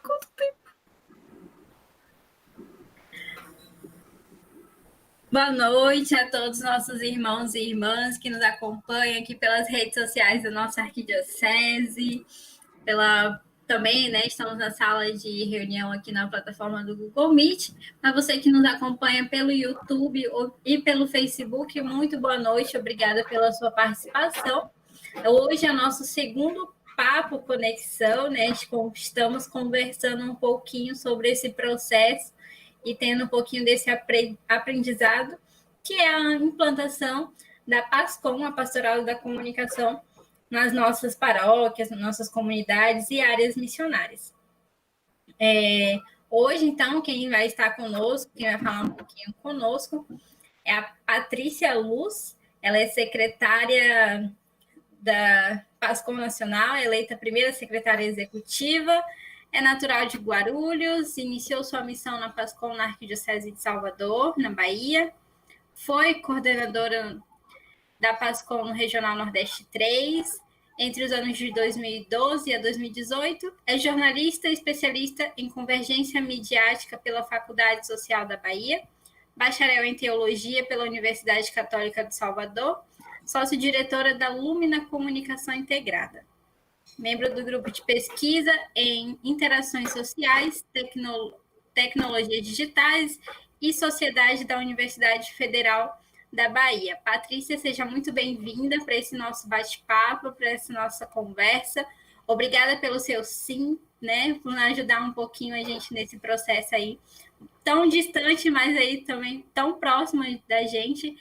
quanto tempo. Boa noite a todos os nossos irmãos e irmãs que nos acompanham aqui pelas redes sociais da nossa arquidiocese, também, né, estamos na sala de reunião aqui na plataforma do Google Meet. Para você que nos acompanha pelo YouTube e pelo Facebook, muito boa noite, obrigada pela sua participação. Hoje é nosso segundo Papo Conexão, né? Estamos conversando um pouquinho sobre esse processo e tendo um pouquinho desse aprendizado, que é a implantação da PASCOM, a Pastoral da Comunicação, nas nossas paróquias, nas nossas comunidades e áreas missionárias. Hoje, então, quem vai estar conosco, quem vai falar um pouquinho conosco, é a Patrícia Luz. Ela é secretária da PASCOM Nacional, eleita primeira secretária executiva, é natural de Guarulhos, iniciou sua missão na PASCOM na Arquidiocese de Salvador, na Bahia, foi coordenadora da PASCOM no Regional Nordeste 3, entre os anos de 2012 a 2018, é jornalista e especialista em convergência midiática pela Faculdade Social da Bahia, bacharel em Teologia pela Universidade Católica de Salvador, sócio-diretora da Lumina Comunicação Integrada, membro do grupo de pesquisa em Interações Sociais, Tecnologias Digitais e Sociedade da Universidade Federal da Bahia. Patrícia, seja muito bem-vinda para esse nosso bate-papo, para essa nossa conversa. Obrigada pelo seu sim, né, por ajudar um pouquinho a gente nesse processo aí, tão distante, mas aí também tão próximo da gente,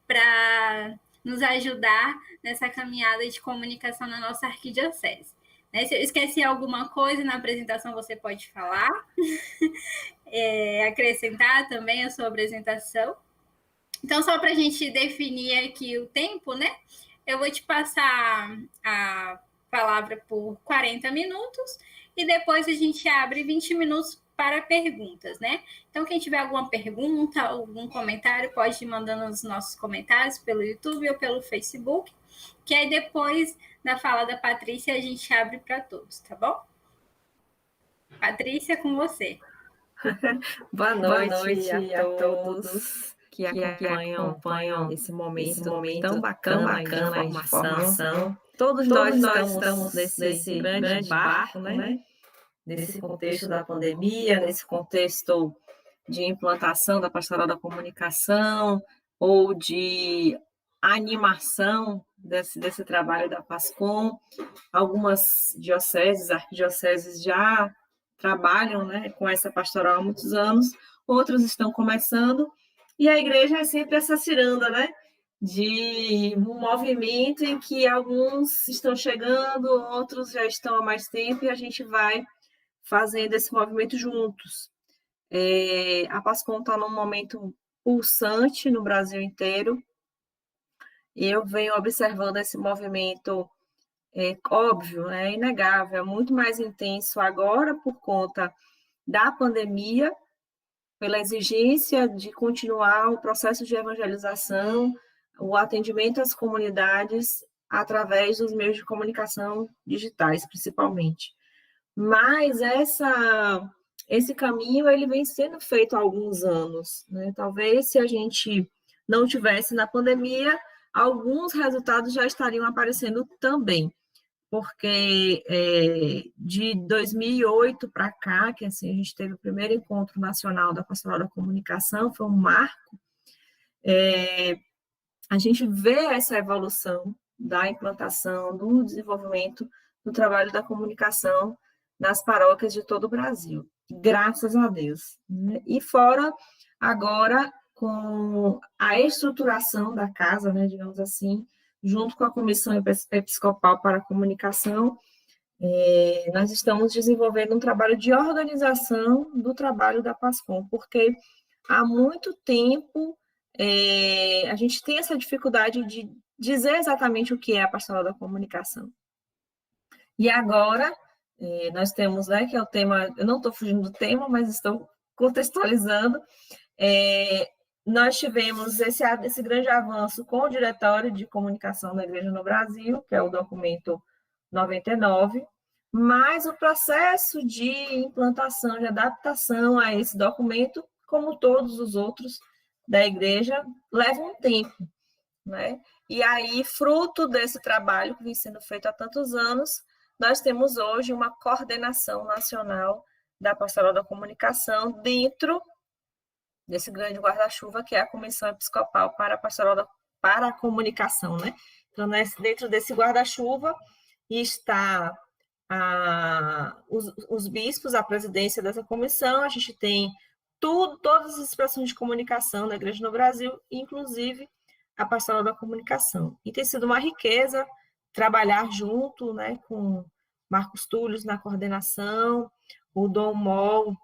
para nos ajudar nessa caminhada de comunicação na nossa arquidiocese. Né? Se eu esqueci alguma coisa na apresentação, você pode falar, acrescentar também a sua apresentação. Então, só para a gente definir aqui o tempo, né? Eu vou te passar a palavra por 40 minutos e depois a gente abre 20 minutos para perguntas, né? Então, quem tiver alguma pergunta, algum comentário, pode ir mandando os nossos comentários pelo YouTube ou pelo Facebook, que aí depois da fala da Patrícia a gente abre para todos, tá bom? Patrícia, com você. Boa noite a todos que acompanham esse momento tão bacana de formação. Todos nós estamos nesse grande barco, né? Nesse contexto da pandemia, nesse contexto de implantação da pastoral da comunicação ou de animação desse trabalho da PASCOM. Algumas dioceses, arquidioceses já trabalham, né, com essa pastoral há muitos anos, outros estão começando, e a igreja é sempre essa ciranda, né, de um movimento em que alguns estão chegando, outros já estão há mais tempo, e a gente vai fazendo esse movimento juntos. A PASCOM está num momento pulsante no Brasil inteiro, e eu venho observando esse movimento, óbvio, é inegável, é muito mais intenso agora por conta da pandemia, pela exigência de continuar o processo de evangelização, o atendimento às comunidades através dos meios de comunicação digitais, principalmente. Mas esse caminho ele vem sendo feito há alguns anos, né? Talvez se a gente não tivesse na pandemia, alguns resultados já estariam aparecendo também, porque de 2008 para cá, que assim, a gente teve o primeiro encontro nacional da Pastoral da Comunicação, foi um marco, a gente vê essa evolução da implantação, do desenvolvimento do trabalho da comunicação nas paróquias de todo o Brasil, graças a Deus, né? E fora, agora, com a estruturação da casa, né, digamos assim, junto com a Comissão Episcopal para a Comunicação, nós estamos desenvolvendo um trabalho de organização do trabalho da PASCOM, porque há muito tempo a gente tem essa dificuldade de dizer exatamente o que é a pastoral da comunicação. E agora, nós temos, né, que é o tema, eu não estou fugindo do tema, mas estou contextualizando, nós tivemos esse grande avanço com o Diretório de Comunicação da Igreja no Brasil, que é o documento 99, mas o processo de implantação, de adaptação a esse documento, como todos os outros da igreja, leva um tempo, né? E aí, fruto desse trabalho que vem sendo feito há tantos anos, nós temos hoje uma coordenação nacional da Pastoral da Comunicação dentro desse grande guarda-chuva que é a Comissão Episcopal para a Pastoral para a Comunicação, né? Então, dentro desse guarda-chuva está os bispos, a presidência dessa comissão, a gente tem todas as expressões de comunicação da igreja no Brasil, inclusive a pastoral da comunicação. E tem sido uma riqueza trabalhar junto, né, com Marcos Túlio na coordenação, o Dom Mol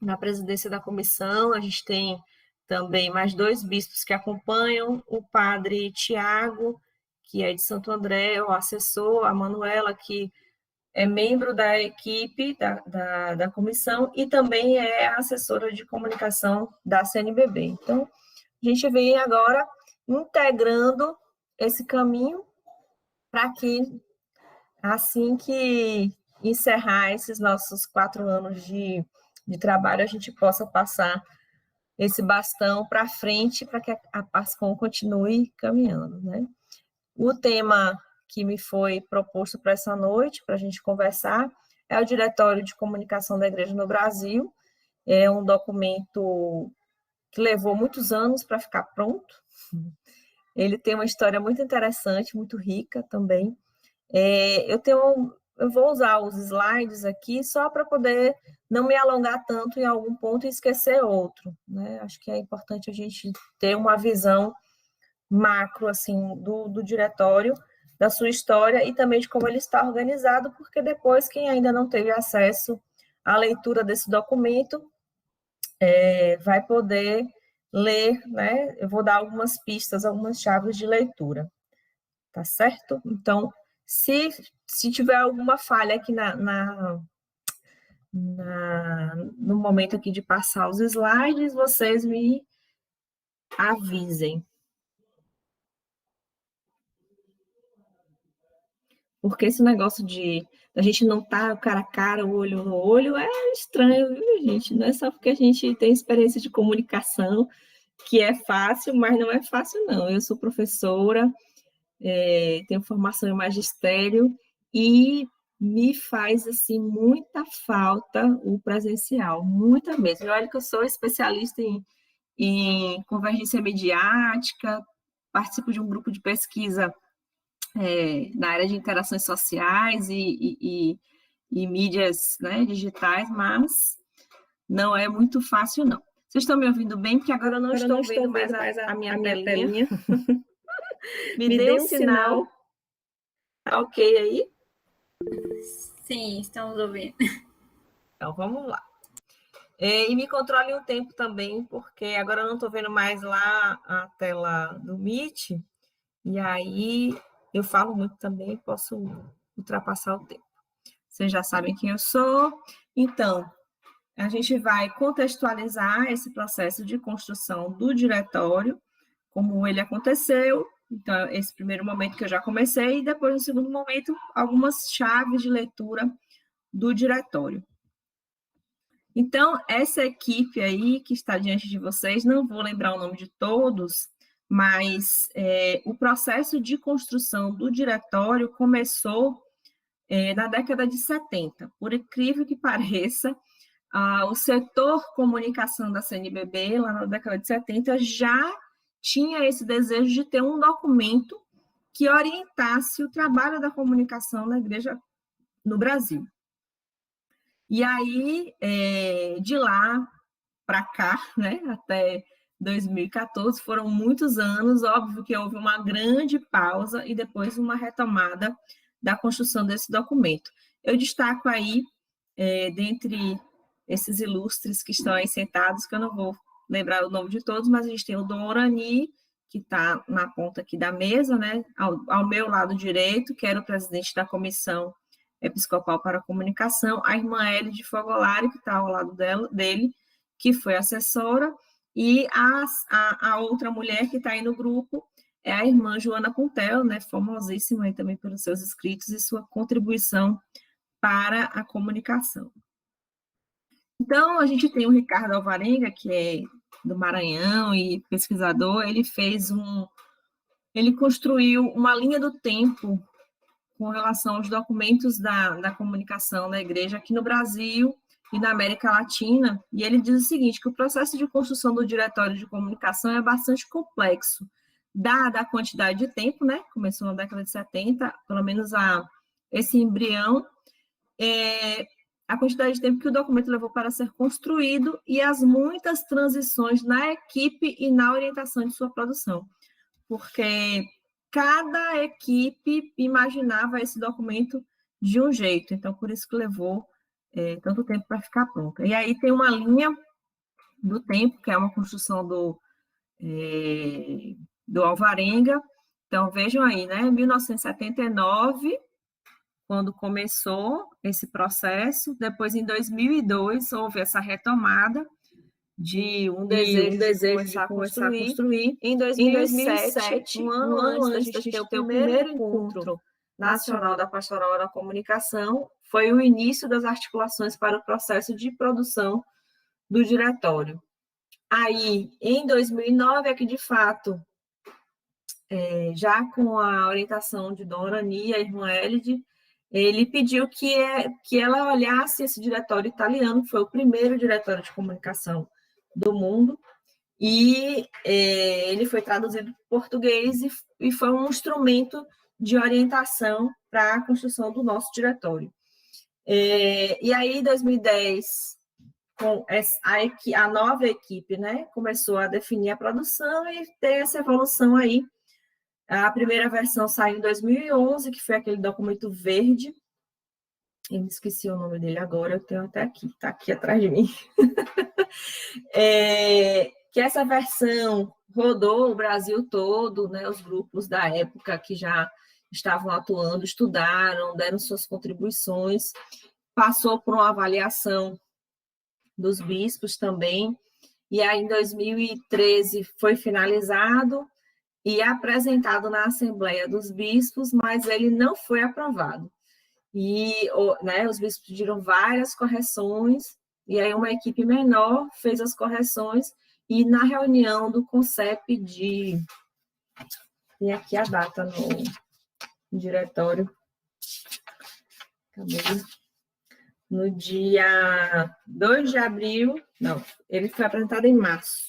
na presidência da comissão, a gente tem também mais 2 bispos que acompanham, o padre Tiago, que é de Santo André, o assessor, a Manuela, que é membro da equipe da comissão e também é assessora de comunicação da CNBB. Então, a gente vem agora integrando esse caminho para que, assim que encerrar esses nossos 4 anos de trabalho, a gente possa passar esse bastão para frente para que a PASCOM continue caminhando, né? O tema que me foi proposto para essa noite, para a gente conversar, é o Diretório de Comunicação da Igreja no Brasil. É um documento que levou muitos anos para ficar pronto. Ele tem uma história muito interessante, muito rica também. Eu vou usar os slides aqui só para poder não me alongar tanto em algum ponto e esquecer outro, né? Acho que é importante a gente ter uma visão macro assim do diretório, da sua história e também de como ele está organizado, porque depois quem ainda não teve acesso à leitura desse documento vai poder ler, né? Eu vou dar algumas pistas, algumas chaves de leitura, tá certo? Então, se tiver alguma falha aqui no momento aqui de passar os slides, vocês me avisem. Porque esse negócio de a gente não tá cara a cara, o olho no olho, é estranho, viu, gente? Não é só porque a gente tem experiência de comunicação que é fácil, mas não é fácil, não. Eu sou professora, tenho formação em magistério e me faz, assim, muita falta o presencial, muita mesmo. E olha que eu sou especialista em convergência mediática, participo de um grupo de pesquisa na área de interações sociais e mídias, né, digitais, mas não é muito fácil, não. Vocês estão me ouvindo bem? Porque agora eu não estou vendo mais a minha telinha. Me dê um sinal. Tá ok aí? Sim, estamos ouvindo. Então, vamos lá. E me controle um tempo também, porque agora eu não estou vendo mais lá a tela do Meet, e aí eu falo muito também, posso ultrapassar o tempo. Vocês já sabem quem eu sou. Então, a gente vai contextualizar esse processo de construção do diretório, como ele aconteceu. Então, esse primeiro momento que eu já comecei, e depois, no segundo momento, algumas chaves de leitura do diretório. Então, essa equipe aí que está diante de vocês, não vou lembrar o nome de todos, mas o processo de construção do diretório começou na década de 70. Por incrível que pareça, o setor comunicação da CNBB, lá na década de 70, já tinha esse desejo de ter um documento que orientasse o trabalho da comunicação na igreja no Brasil. E aí, de lá para cá, né, até 2014, foram muitos anos, óbvio que houve uma grande pausa e depois uma retomada da construção desse documento. Eu destaco aí, dentre esses ilustres que estão aí sentados, que eu não vou lembrar o nome de todos, mas a gente tem o Dom Orani, que está na ponta aqui da mesa, né, ao meu lado direito, que era o presidente da Comissão Episcopal para a Comunicação, a irmã Elie de Fogolari, que está ao lado dele, que foi assessora, e a outra mulher que está aí no grupo é a irmã Joana Puntel, né, famosíssima aí também pelos seus escritos e sua contribuição para a comunicação. Então, a gente tem o Ricardo Alvarenga, que é do Maranhão e pesquisador, ele construiu uma linha do tempo com relação aos documentos da comunicação da igreja aqui no Brasil e na América Latina, e ele diz o seguinte, que o processo de construção do diretório de comunicação é bastante complexo, dada a quantidade de tempo, né? Começou na década de 70, pelo menos esse embrião, a quantidade de tempo que o documento levou para ser construído e as muitas transições na equipe e na orientação de sua produção, porque cada equipe imaginava esse documento de um jeito, então por isso que levou tanto tempo para ficar pronto. E aí tem uma linha do tempo, que é uma construção do Alvarenga. Então vejam aí, né, 1979, quando começou esse processo, depois em 2002 houve essa retomada de um desejo de começar a construir. Em 2007, um ano antes da gente ter o primeiro encontro nacional da Pastoral da Comunicação, foi o início das articulações para o processo de produção do diretório. Aí, em 2009, é que, de fato, já com a orientação de Dona Ani, a irmã Elide, ele pediu que ela olhasse esse diretório italiano, que foi o primeiro diretório de comunicação do mundo, e ele foi traduzido para português e foi um instrumento de orientação para a construção do nosso diretório. E aí, em 2010, com a nova equipe, né, começou a definir a produção e tem essa evolução aí. A primeira versão saiu em 2011, que foi aquele documento verde. Eu me esqueci o nome dele agora, eu tenho até aqui, está aqui atrás de mim. Que essa versão rodou o Brasil todo, né, os grupos da época que já estavam atuando, estudaram, deram suas contribuições, passou por uma avaliação dos bispos também, e aí em 2013 foi finalizado e apresentado na Assembleia dos Bispos, mas ele não foi aprovado. E né, os bispos pediram várias correções, e aí uma equipe menor fez as correções, e na reunião do CONCEP tem aqui a data no diretório, no dia 2 de abril, não, ele foi apresentado em março.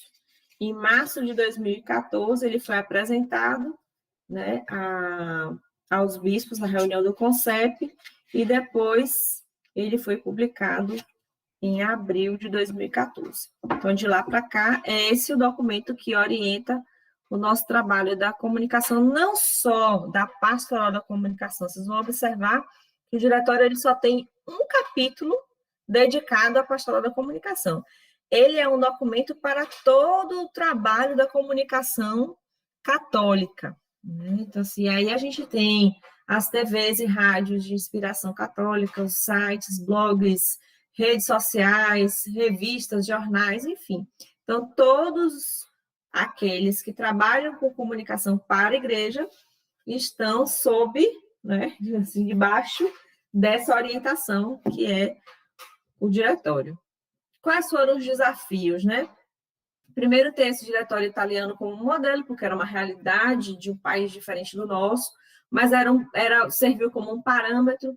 Em março de 2014, ele foi apresentado, né, aos bispos na reunião do CONCEP, e depois ele foi publicado em abril de 2014. Então, de lá para cá, é esse o documento que orienta o nosso trabalho da comunicação, não só da pastoral da comunicação. Vocês vão observar que o diretório ele só tem um capítulo dedicado à pastoral da comunicação. Ele é um documento para todo o trabalho da comunicação católica. Então, assim, aí a gente tem as TVs e rádios de inspiração católica, os sites, blogs, redes sociais, revistas, jornais, enfim. Então, todos aqueles que trabalham com comunicação para a igreja estão sob, né, assim, debaixo dessa orientação que é o diretório. Quais foram os desafios, né? Primeiro, ter esse diretório italiano como modelo, porque era uma realidade de um país diferente do nosso, mas serviu como um parâmetro.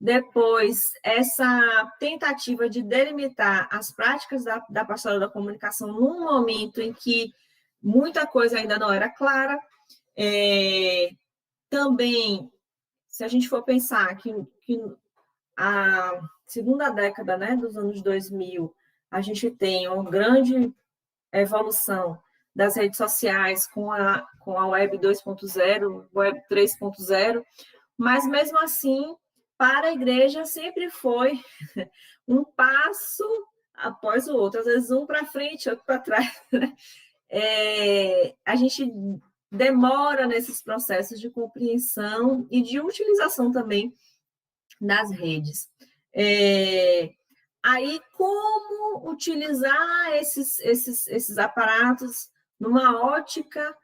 Depois, essa tentativa de delimitar as práticas da pastoral da comunicação num momento em que muita coisa ainda não era clara. Também, se a gente for pensar que a segunda década, né, dos anos 2000, a gente tem uma grande evolução das redes sociais com a Web 2.0, Web 3.0, mas mesmo assim, para a igreja sempre foi um passo após o outro, às vezes um para frente, outro para trás. A gente demora nesses processos de compreensão e de utilização também das redes. Aí, como utilizar esses aparatos numa ótica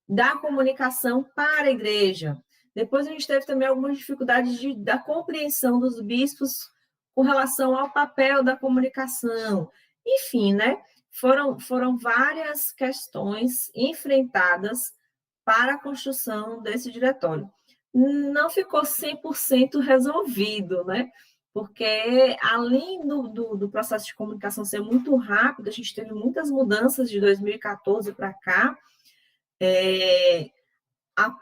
da comunicação para a igreja? Depois a gente teve também algumas dificuldades da compreensão dos bispos com relação ao papel da comunicação. Enfim, né? Foram várias questões enfrentadas para a construção desse diretório. Não ficou 100% resolvido, né? Porque, além do processo de comunicação ser muito rápido, a gente teve muitas mudanças de 2014 para cá.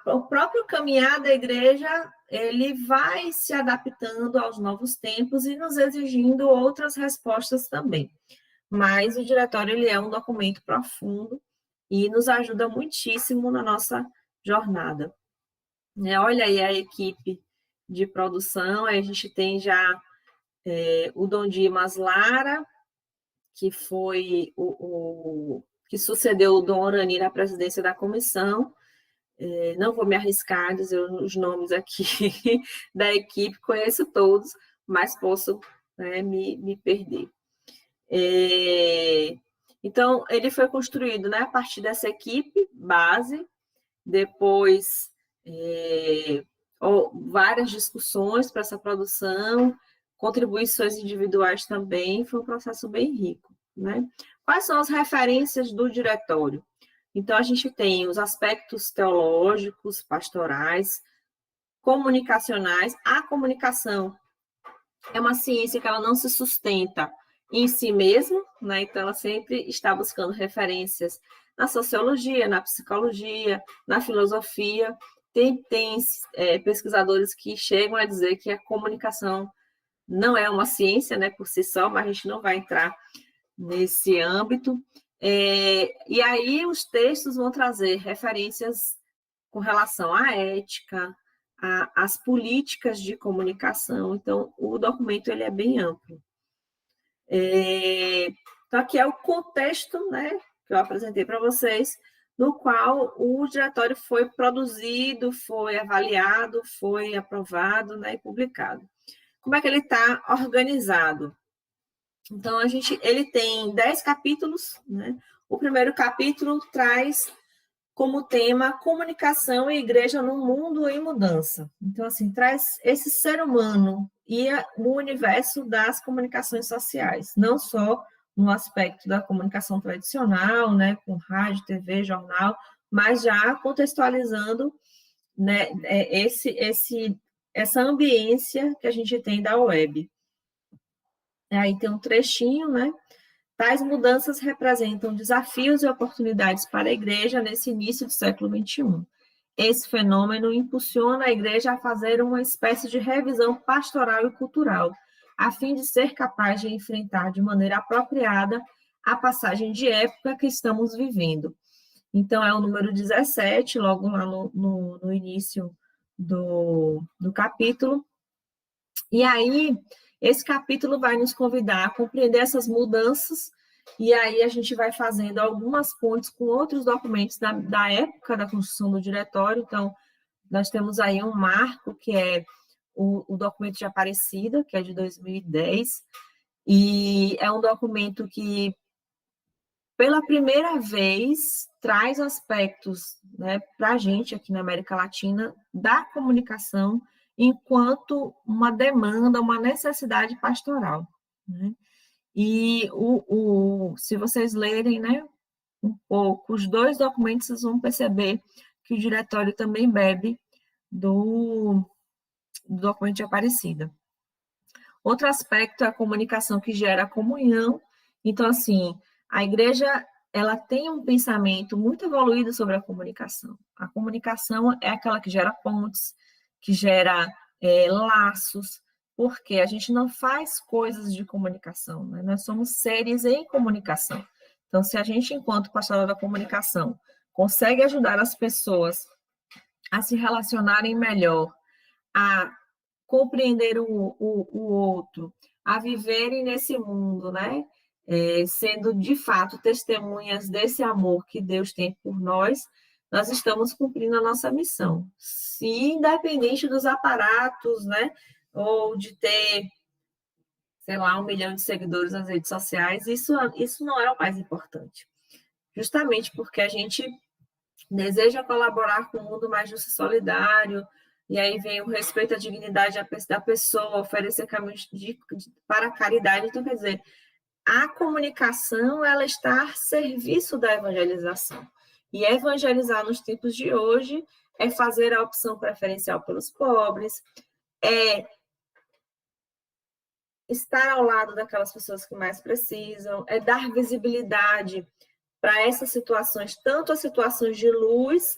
O próprio caminhar da igreja, ele vai se adaptando aos novos tempos e nos exigindo outras respostas também. Mas o diretório, ele é um documento profundo e nos ajuda muitíssimo na nossa jornada. Olha aí a equipe de produção, aí a gente tem já o Dom Dimas Lara, que foi que sucedeu o Dom Orani na presidência da comissão. Não vou me arriscar a dizer os nomes aqui da equipe, conheço todos, mas posso, né, me perder. Então, ele foi construído, né, a partir dessa equipe base, depois várias discussões para essa produção, contribuições individuais também, foi um processo bem rico, né? Quais são as referências do diretório? Então, a gente tem os aspectos teológicos, pastorais, comunicacionais. A comunicação é uma ciência que ela não se sustenta em si mesma, né? Então, ela sempre está buscando referências na sociologia, na psicologia, na filosofia. Tem pesquisadores que chegam a dizer que a comunicação não é uma ciência, né, por si só, mas a gente não vai entrar nesse âmbito. E aí os textos vão trazer referências com relação à ética, às políticas de comunicação. Então, o documento ele é bem amplo. Então, aqui é o contexto, né, que eu apresentei para vocês, no qual o diretório foi produzido, foi avaliado, foi aprovado, né, e publicado. Como é que ele está organizado? Então, ele tem 10 capítulos, né? O primeiro capítulo traz como tema comunicação e igreja no mundo em mudança. Então, assim, traz esse ser humano e o universo das comunicações sociais, não só no aspecto da comunicação tradicional, né, com rádio, TV, jornal, mas já contextualizando, né, essa ambiência que a gente tem da web. Aí tem um trechinho, né? Tais mudanças representam desafios e oportunidades para a igreja nesse início do século XXI. Esse fenômeno impulsiona a igreja a fazer uma espécie de revisão pastoral e cultural, a fim de ser capaz de enfrentar de maneira apropriada a passagem de época que estamos vivendo. Então, é o número 17, logo lá no início do capítulo. E aí, esse capítulo vai nos convidar a compreender essas mudanças, e aí a gente vai fazendo algumas pontes com outros documentos da época da construção do diretório. Então, nós temos aí um marco, que é o documento de Aparecida, que é de 2010, e é um documento que, pela primeira vez, traz aspectos, né, para a gente aqui na América Latina da comunicação enquanto uma demanda, uma necessidade pastoral, né? E se vocês lerem, né, um pouco os dois documentos, vocês vão perceber que o diretório também bebe do documento de Aparecida. Outro aspecto é a comunicação que gera a comunhão. Então, assim, a igreja, ela tem um pensamento muito evoluído sobre a comunicação. A comunicação é aquela que gera pontes, que gera laços, porque a gente não faz coisas de comunicação, né? Nós somos seres em comunicação. Então, se a gente, enquanto pastoral da comunicação, consegue ajudar as pessoas a se relacionarem melhor, a compreender o outro, a viverem nesse mundo, né? Sendo, de fato, testemunhas desse amor que Deus tem por nós, nós estamos cumprindo a nossa missão. Se, independente dos aparatos, né? Ou de ter, sei lá, 1 milhão de seguidores nas redes sociais, isso não é o mais importante. Justamente porque a gente deseja colaborar com um mundo mais justo e solidário, E aí vem o respeito à dignidade da pessoa, oferecer caminhos para a caridade. Então, quer dizer, a comunicação, ela está a serviço da evangelização. E evangelizar nos tempos de hoje é fazer a opção preferencial pelos pobres, é estar ao lado daquelas pessoas que mais precisam, é dar visibilidade para essas situações, tanto as situações de luz,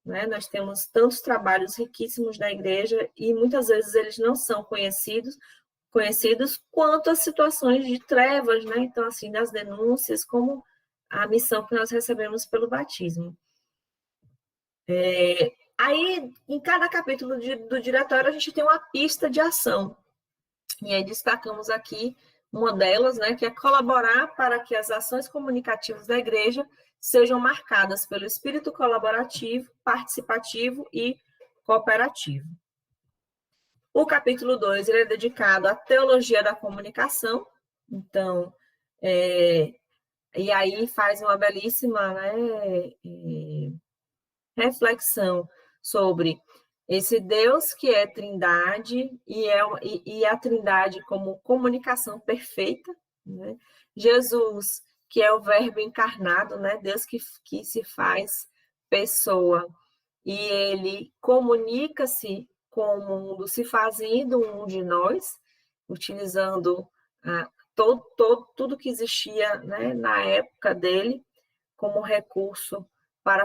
né? Nós temos tantos trabalhos riquíssimos da igreja e muitas vezes eles não são conhecidos quanto as situações de trevas, né? Então, assim, das denúncias, como a missão que nós recebemos pelo batismo. Aí, em cada capítulo do diretório, a gente tem uma pista de ação. E aí destacamos aqui uma delas, né, que é colaborar para que as ações comunicativas da igreja sejam marcadas pelo espírito colaborativo, participativo e cooperativo. O capítulo 2 ele é dedicado à teologia da comunicação, então, e aí faz uma belíssima, né, reflexão sobre esse Deus que é Trindade e a Trindade como comunicação perfeita, né? Jesus, que é o Verbo encarnado, né? Deus que se faz pessoa e ele comunica-se com o mundo, se fazendo um de nós, utilizando tudo que existia, né, na época dele como recurso para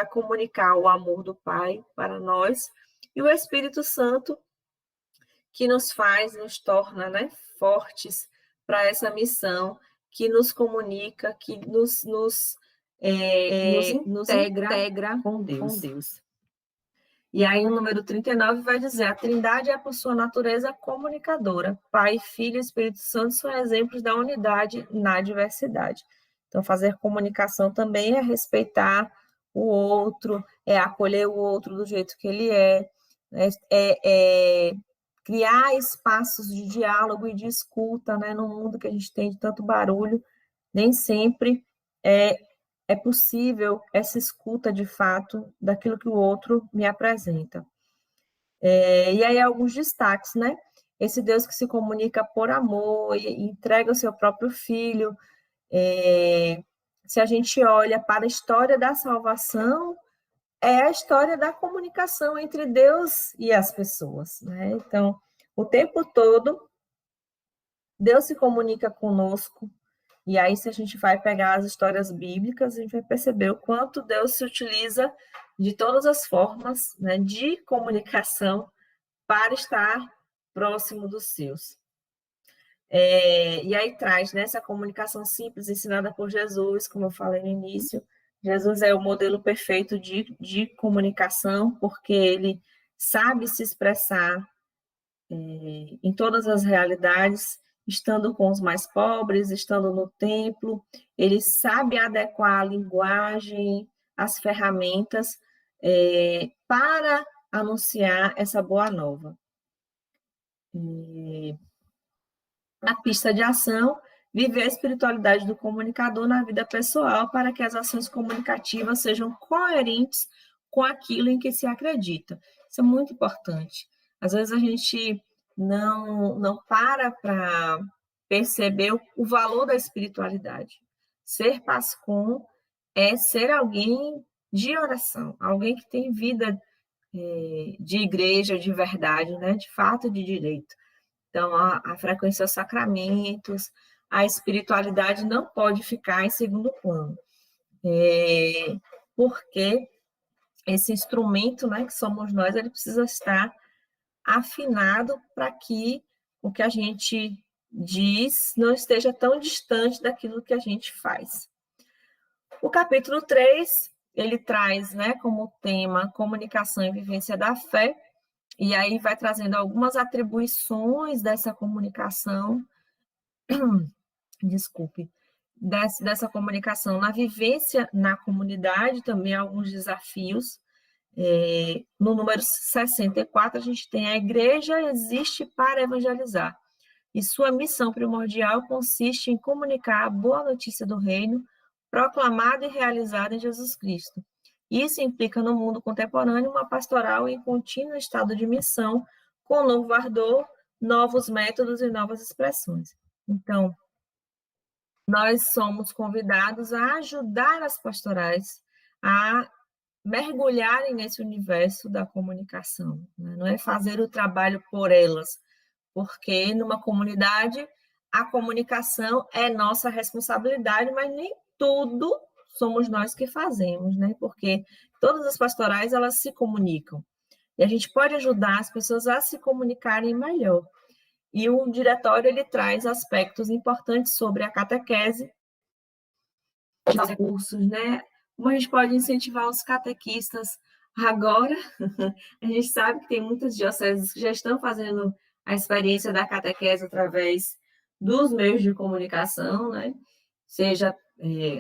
comunicar o amor do Pai para nós, e o Espírito Santo, que nos torna, né, fortes para essa missão, que nos comunica, que nos integra com Deus. E aí o número 39 vai dizer, a Trindade é por sua natureza comunicadora. Pai, Filho e Espírito Santo são exemplos da unidade na diversidade. Então, fazer comunicação também é respeitar o outro, é acolher o outro do jeito que ele é criar espaços de diálogo e de escuta, né? No mundo que a gente tem de tanto barulho, nem sempre é possível essa escuta de fato daquilo que o outro me apresenta. E aí alguns destaques, né? Esse Deus que se comunica por amor e entrega o seu próprio Filho. Se a gente olha para a história da salvação, é a história da comunicação entre Deus e as pessoas, né? Então, o tempo todo, Deus se comunica conosco, e aí se a gente vai pegar as histórias bíblicas, a gente vai perceber o quanto Deus se utiliza de todas as formas, né, de comunicação para estar próximo dos seus. E aí traz, né, essa comunicação simples ensinada por Jesus, como eu falei no início. Jesus é o modelo perfeito de comunicação, porque ele sabe se expressar em todas as realidades, estando com os mais pobres, estando no templo, ele sabe adequar a linguagem, as ferramentas para anunciar essa boa nova. Na pista de ação, viver a espiritualidade do comunicador na vida pessoal para que as ações comunicativas sejam coerentes com aquilo em que se acredita. Isso é muito importante. Às vezes a gente não para perceber o valor da espiritualidade. Ser pascom é ser alguém de oração, alguém que tem vida de igreja, de verdade, né? De fato, de direito. Então, a frequência aos sacramentos, a espiritualidade não pode ficar em segundo plano, porque esse instrumento, né, que somos nós, ele precisa estar afinado para que o que a gente diz não esteja tão distante daquilo que a gente faz. O capítulo 3, ele traz, né, como tema comunicação e vivência da fé, e aí vai trazendo algumas atribuições dessa comunicação, desculpe, dessa comunicação na vivência na comunidade, também alguns desafios. No número 64, a gente tem a igreja existe para evangelizar, e sua missão primordial consiste em comunicar a boa notícia do reino, proclamada e realizada em Jesus Cristo. Isso implica no mundo contemporâneo uma pastoral em contínuo estado de missão, com novo ardor, novos métodos e novas expressões. Então, nós somos convidados a ajudar as pastorais a mergulharem nesse universo da comunicação, né? Não é fazer o trabalho por elas, porque numa comunidade a comunicação é nossa responsabilidade, mas nem tudo somos nós que fazemos, né? Porque todas as pastorais elas se comunicam e a gente pode ajudar as pessoas a se comunicarem melhor. E o diretório ele traz aspectos importantes sobre a catequese, os recursos, né? Como a gente pode incentivar os catequistas agora? A gente sabe que tem muitas dioceses que já estão fazendo a experiência da catequese através dos meios de comunicação, né? Seja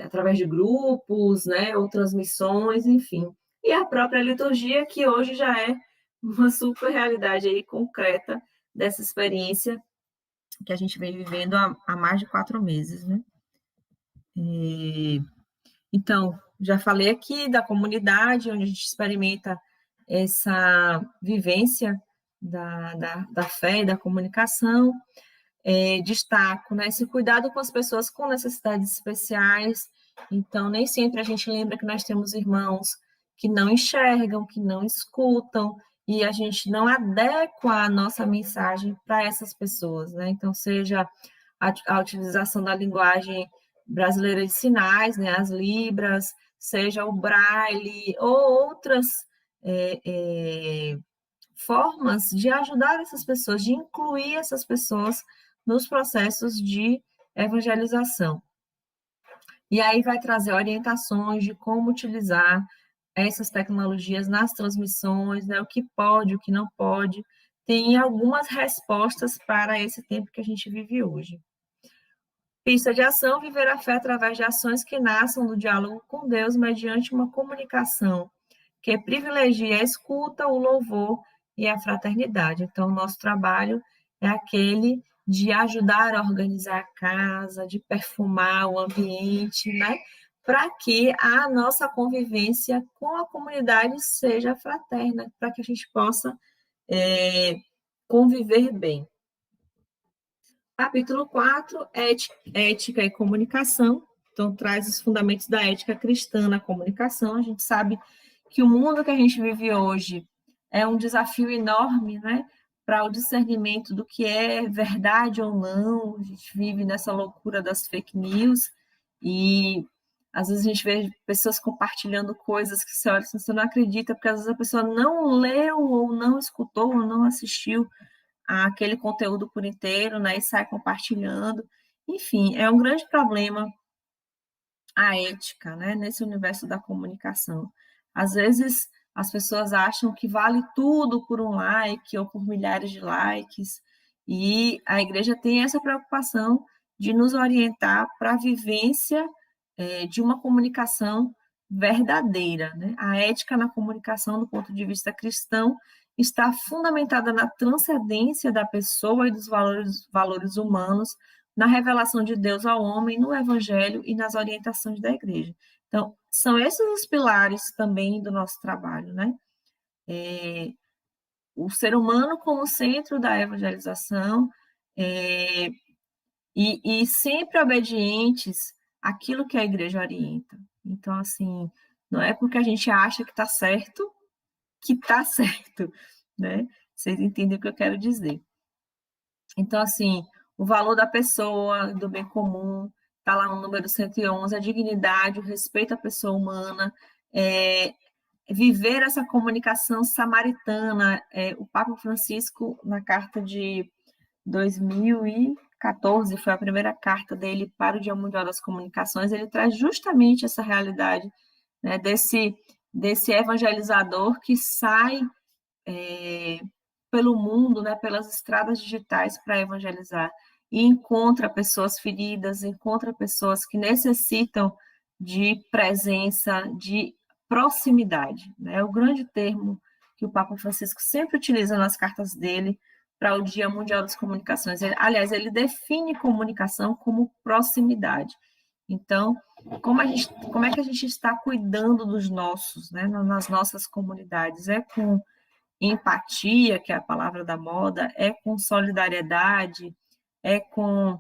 através de grupos, né? Ou transmissões, enfim. E a própria liturgia, que hoje já é uma super realidade aí concreta dessa experiência que a gente vem vivendo há mais de 4 meses, né? Então, já falei aqui da comunidade, onde a gente experimenta essa vivência da fé e da comunicação. Destaco, né, esse cuidado com as pessoas com necessidades especiais. Então, nem sempre a gente lembra que nós temos irmãos que não enxergam, que não escutam, e a gente não adequa a nossa mensagem para essas pessoas, né? Então, seja a utilização da linguagem brasileira de sinais, né, as libras, seja o braille, ou outras formas de ajudar essas pessoas, de incluir essas pessoas nos processos de evangelização. E aí vai trazer orientações de como utilizar essas tecnologias nas transmissões, né, o que pode, o que não pode. Tem algumas respostas para esse tempo que a gente vive hoje. Pista de ação, viver a fé através de ações que nasçam do diálogo com Deus mediante uma comunicação que privilegia a escuta, o louvor e a fraternidade. Então, o nosso trabalho é aquele de ajudar a organizar a casa, de perfumar o ambiente, né? Para que a nossa convivência com a comunidade seja fraterna, para que a gente possa conviver bem. Capítulo 4, ética e comunicação. Então, traz os fundamentos da ética cristã na comunicação. A gente sabe que o mundo que a gente vive hoje é um desafio enorme, né, para o discernimento do que é verdade ou não. A gente vive nessa loucura das fake news e às vezes a gente vê pessoas compartilhando coisas que você não acredita, porque às vezes a pessoa não leu ou não escutou ou não assistiu aquele conteúdo por inteiro, né, e sai compartilhando. Enfim, é um grande problema a ética, né, nesse universo da comunicação. Às vezes, as pessoas acham que vale tudo por um like ou por milhares de likes, e a igreja tem essa preocupação de nos orientar para a vivência de uma comunicação verdadeira, né? A ética na comunicação, do ponto de vista cristão, está fundamentada na transcendência da pessoa e dos valores humanos, na revelação de Deus ao homem, no evangelho e nas orientações da igreja. Então, são esses os pilares também do nosso trabalho, né? O ser humano como centro da evangelização, e sempre obedientes àquilo que a igreja orienta. Então, assim, não é porque a gente acha que está certo, né? Vocês entendem o que eu quero dizer. Então, assim, o valor da pessoa, do bem comum, está lá no número 111, a dignidade, o respeito à pessoa humana, viver essa comunicação samaritana. O Papa Francisco, na carta de 2014, foi a primeira carta dele para o Dia Mundial das Comunicações, ele traz justamente essa realidade, né, desse evangelizador que sai pelo mundo, né, pelas estradas digitais para evangelizar, e encontra pessoas feridas, encontra pessoas que necessitam de presença, de proximidade, né? É o grande termo que o Papa Francisco sempre utiliza nas cartas dele para o Dia Mundial das Comunicações. Aliás, ele define comunicação como proximidade. Então, como é que a gente está cuidando dos nossos, né, nas nossas comunidades? É com empatia, que é a palavra da moda, é com solidariedade, é com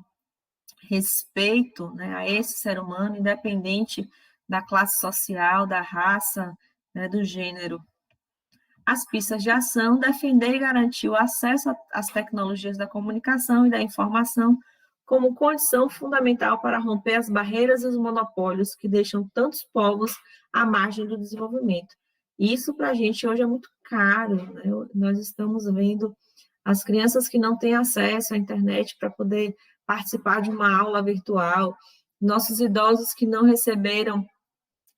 respeito, né, a esse ser humano, independente da classe social, da raça, né, do gênero. As pistas de ação, defender e garantir o acesso às tecnologias da comunicação e da informação como condição fundamental para romper as barreiras e os monopólios que deixam tantos povos à margem do desenvolvimento. E isso para a gente hoje é muito caro, né? Nós estamos vendo as crianças que não têm acesso à internet para poder participar de uma aula virtual, nossos idosos que não receberam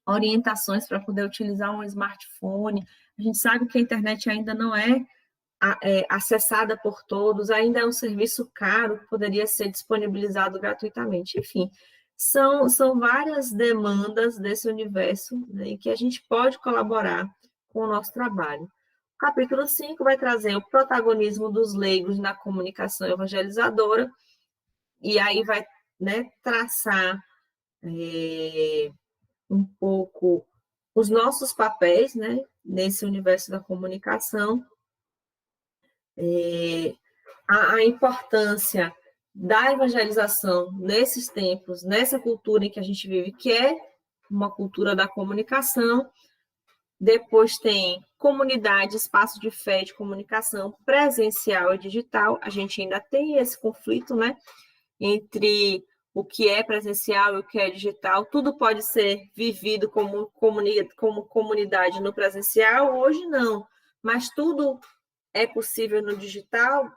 orientações para poder utilizar um smartphone. A gente sabe que a internet ainda não é acessada por todos, ainda é um serviço caro que poderia ser disponibilizado gratuitamente. Enfim, são várias demandas desse universo, né, em que a gente pode colaborar com o nosso trabalho. O capítulo 5 vai trazer o protagonismo dos leigos na comunicação evangelizadora, e aí vai, né, traçar um pouco os nossos papéis, né, nesse universo da comunicação, a importância da evangelização nesses tempos, nessa cultura em que a gente vive, que é uma cultura da comunicação. Depois tem comunidade, espaço de fé de comunicação presencial e digital. A gente ainda tem esse conflito, né, entre o que é presencial e o que é digital. Tudo pode ser vivido como comunidade no presencial, hoje não, mas tudo é possível no digital?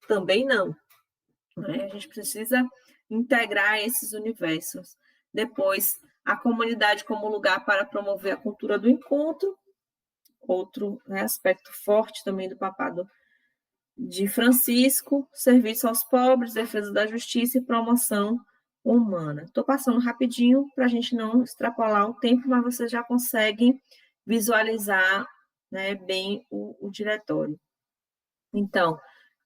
Também não. Né? A gente precisa integrar esses universos. Depois, a comunidade como lugar para promover a cultura do encontro, outro, né, aspecto forte também do papado de Francisco, serviço aos pobres, defesa da justiça e promoção humana. Estou passando rapidinho para a gente não extrapolar o tempo, mas vocês já conseguem visualizar, né, bem o diretório. Então,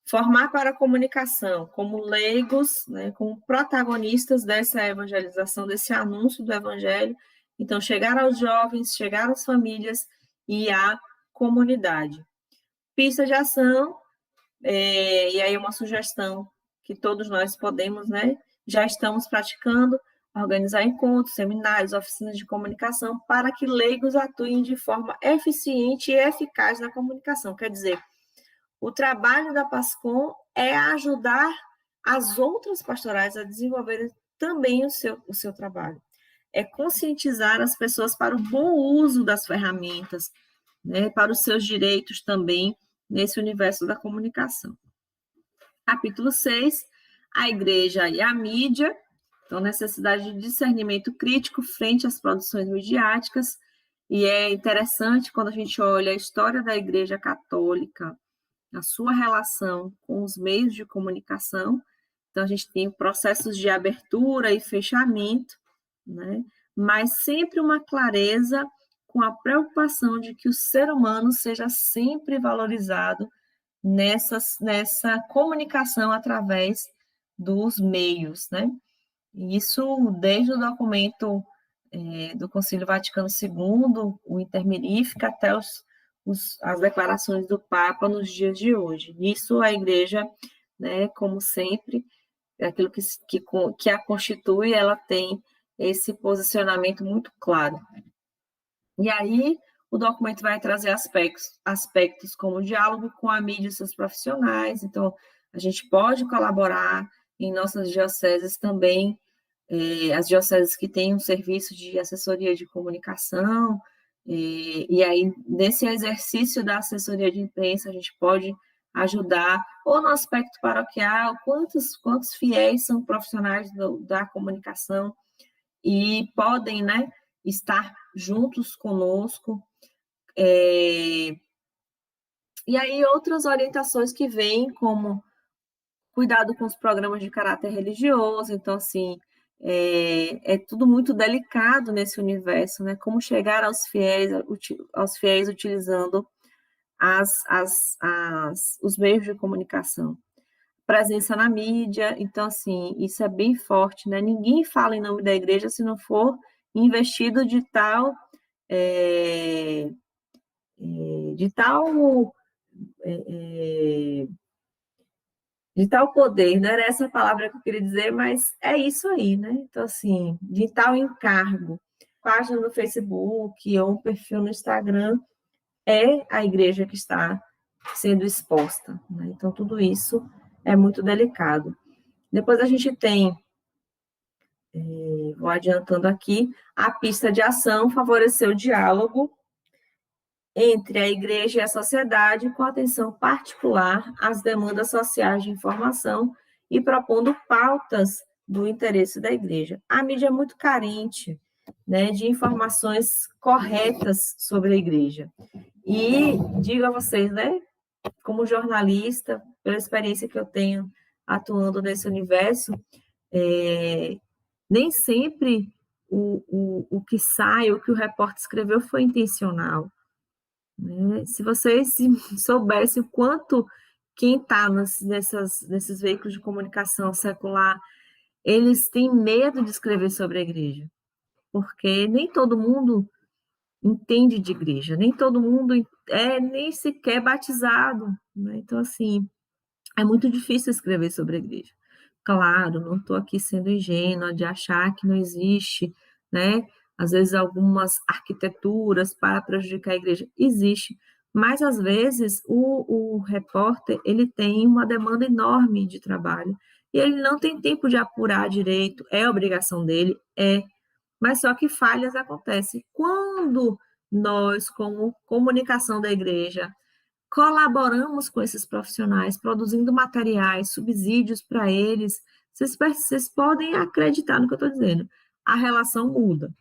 formar para a comunicação como leigos, né, como protagonistas dessa evangelização, desse anúncio do evangelho. Então, chegar aos jovens, chegar às famílias e à comunidade. Pista de ação, e aí uma sugestão que todos nós podemos, né, já estamos praticando, organizar encontros, seminários, oficinas de comunicação, para que leigos atuem de forma eficiente e eficaz na comunicação. Quer dizer, o trabalho da PASCOM é ajudar as outras pastorais a desenvolverem também o seu trabalho. É conscientizar as pessoas para o bom uso das ferramentas, né, para os seus direitos também nesse universo da comunicação. Capítulo 6, a igreja e a mídia. Então, necessidade de discernimento crítico frente às produções midiáticas. E é interessante quando a gente olha a história da Igreja Católica, a sua relação com os meios de comunicação. Então, a gente tem processos de abertura e fechamento, né? Mas sempre uma clareza com a preocupação de que o ser humano seja sempre valorizado nessa comunicação através dos meios, né? Isso desde o documento do Concílio Vaticano II, o Intermirifica, até as declarações do Papa nos dias de hoje. Isso a Igreja, né, como sempre, aquilo que a constitui, ela tem esse posicionamento muito claro. E aí, o documento vai trazer aspectos como o diálogo com a mídia e seus profissionais. Então, a gente pode colaborar em nossas dioceses também, as dioceses que têm um serviço de assessoria de comunicação, e aí, nesse exercício da assessoria de imprensa, a gente pode ajudar, ou no aspecto paroquial, quantos fiéis são profissionais da comunicação e podem, né, estar juntos conosco. E aí, outras orientações que vêm, como cuidado com os programas de caráter religioso. Então, assim, é tudo muito delicado nesse universo, né? Como chegar aos fiéis utilizando os meios de comunicação. presença na mídia. Então, assim, isso é bem forte, né? Ninguém fala em nome da igreja se não for investido é, de tal é, de tal poder, não era essa palavra que eu queria dizer, mas é isso aí, né? Então, assim, de tal encargo, página no Facebook ou perfil no Instagram, é a igreja que está sendo exposta, né? Então, tudo isso é muito delicado. Depois a gente tem, vou adiantando aqui, a pista de ação favorecer o diálogo entre a igreja e a sociedade, com atenção particular às demandas sociais de informação e propondo pautas do interesse da igreja. A mídia é muito carente, né, de informações corretas sobre a igreja. E digo a vocês, né, como jornalista, pela experiência que eu tenho atuando nesse universo, nem sempre o que sai, o que o repórter escreveu foi intencional, né? Se vocês soubessem o quanto quem está nesses veículos de comunicação secular, eles têm medo de escrever sobre a igreja, porque nem todo mundo entende de igreja, nem todo mundo é nem sequer batizado, né? Então, assim, é muito difícil escrever sobre a igreja. Claro, não estou aqui sendo ingênua de achar que não existe, né? Às vezes algumas arquiteturas para prejudicar a igreja. Existe, mas às vezes o repórter ele tem uma demanda enorme de trabalho e ele não tem tempo de apurar direito. É obrigação dele, mas só que falhas acontecem. Quando nós, como comunicação da igreja, colaboramos com esses profissionais, produzindo materiais, subsídios para eles. Vocês podem acreditar no que eu estou dizendo. A relação muda,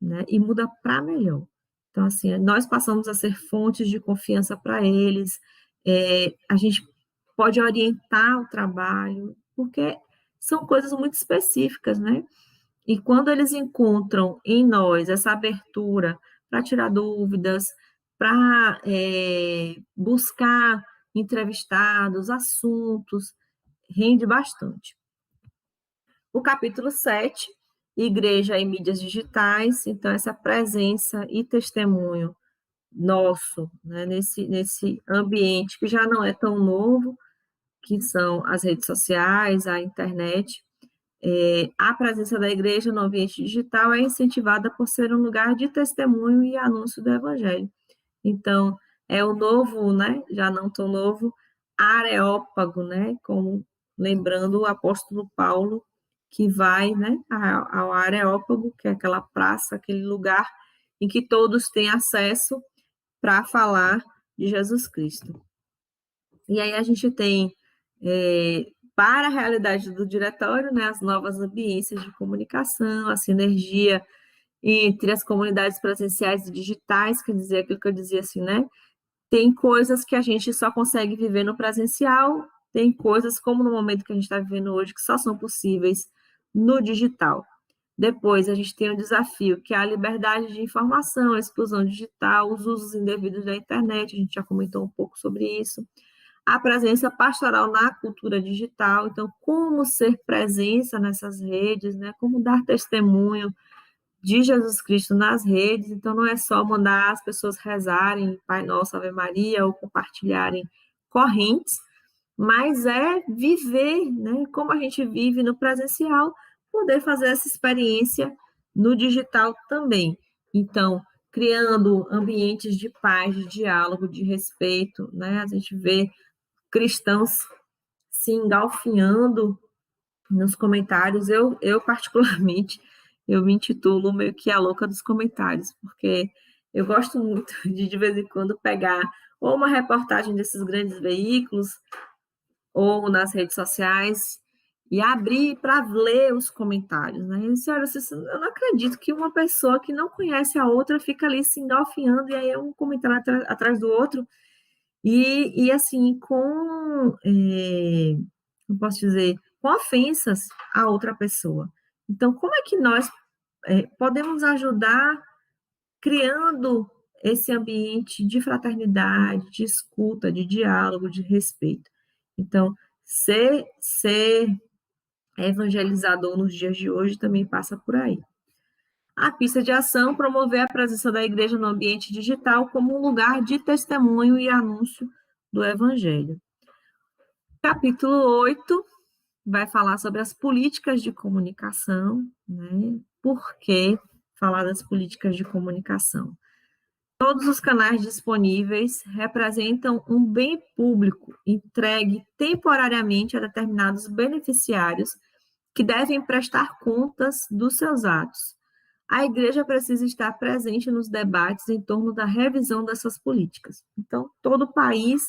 né? E muda para melhor. Então, assim, nós passamos a ser fontes de confiança para eles, a gente pode orientar o trabalho, porque são coisas muito específicas, né? E quando eles encontram em nós essa abertura para tirar dúvidas, para buscar entrevistados, assuntos, rende bastante. O capítulo 7, Igreja e mídias digitais, então essa presença e testemunho nosso, né, nesse ambiente que já não é tão novo, que são as redes sociais, a internet, a presença da igreja no ambiente digital é incentivada por ser um lugar de testemunho e anúncio do evangelho. Então, é o novo, né, já não tão novo, Areópago, né, como lembrando o apóstolo Paulo, que vai, né, ao Areópago, que é aquela praça, aquele lugar em que todos têm acesso para falar de Jesus Cristo. E aí a gente tem, para a realidade do diretório, né, as novas ambiências de comunicação, a sinergia entre as comunidades presenciais e digitais, quer dizer, aquilo que eu dizia assim, né? Tem coisas que a gente só consegue viver no presencial, tem coisas, como no momento que a gente está vivendo hoje, que só são possíveis no digital. Depois, a gente tem um desafio, que é a liberdade de informação, a exclusão digital, os usos indevidos da internet, a gente já comentou um pouco sobre isso. A presença pastoral na cultura digital, então, como ser presença nessas redes, né? Como dar testemunho de Jesus Cristo nas redes, então não é só mandar as pessoas rezarem Pai Nosso, Ave Maria, ou compartilharem correntes, mas é viver, né? Como a gente vive no presencial, poder fazer essa experiência no digital também. Então, criando ambientes de paz, de diálogo, de respeito, né? A gente vê cristãos se engalfinhando nos comentários. Eu particularmente, eu me intitulo meio que a louca dos comentários, porque eu gosto muito de vez em quando, pegar ou uma reportagem desses grandes veículos, ou nas redes sociais, e abrir para ler os comentários, né? E, senhora, eu não acredito que uma pessoa que não conhece a outra fica ali se engalfinhando, e aí é um comentário atrás do outro, e assim, não posso dizer, com ofensas à outra pessoa. Então, como é que nós podemos ajudar criando esse ambiente de fraternidade, de escuta, de diálogo, de respeito? Então, Ser evangelizador nos dias de hoje também passa por aí. A pista de ação, promover a presença da igreja no ambiente digital como um lugar de testemunho e anúncio do evangelho. Capítulo 8 vai falar sobre as políticas de comunicação, né? Por que falar das políticas de comunicação? Todos os canais disponíveis representam um bem público entregue temporariamente a determinados beneficiários que devem prestar contas dos seus atos. A igreja precisa estar presente nos debates em torno da revisão dessas políticas. Então, todo país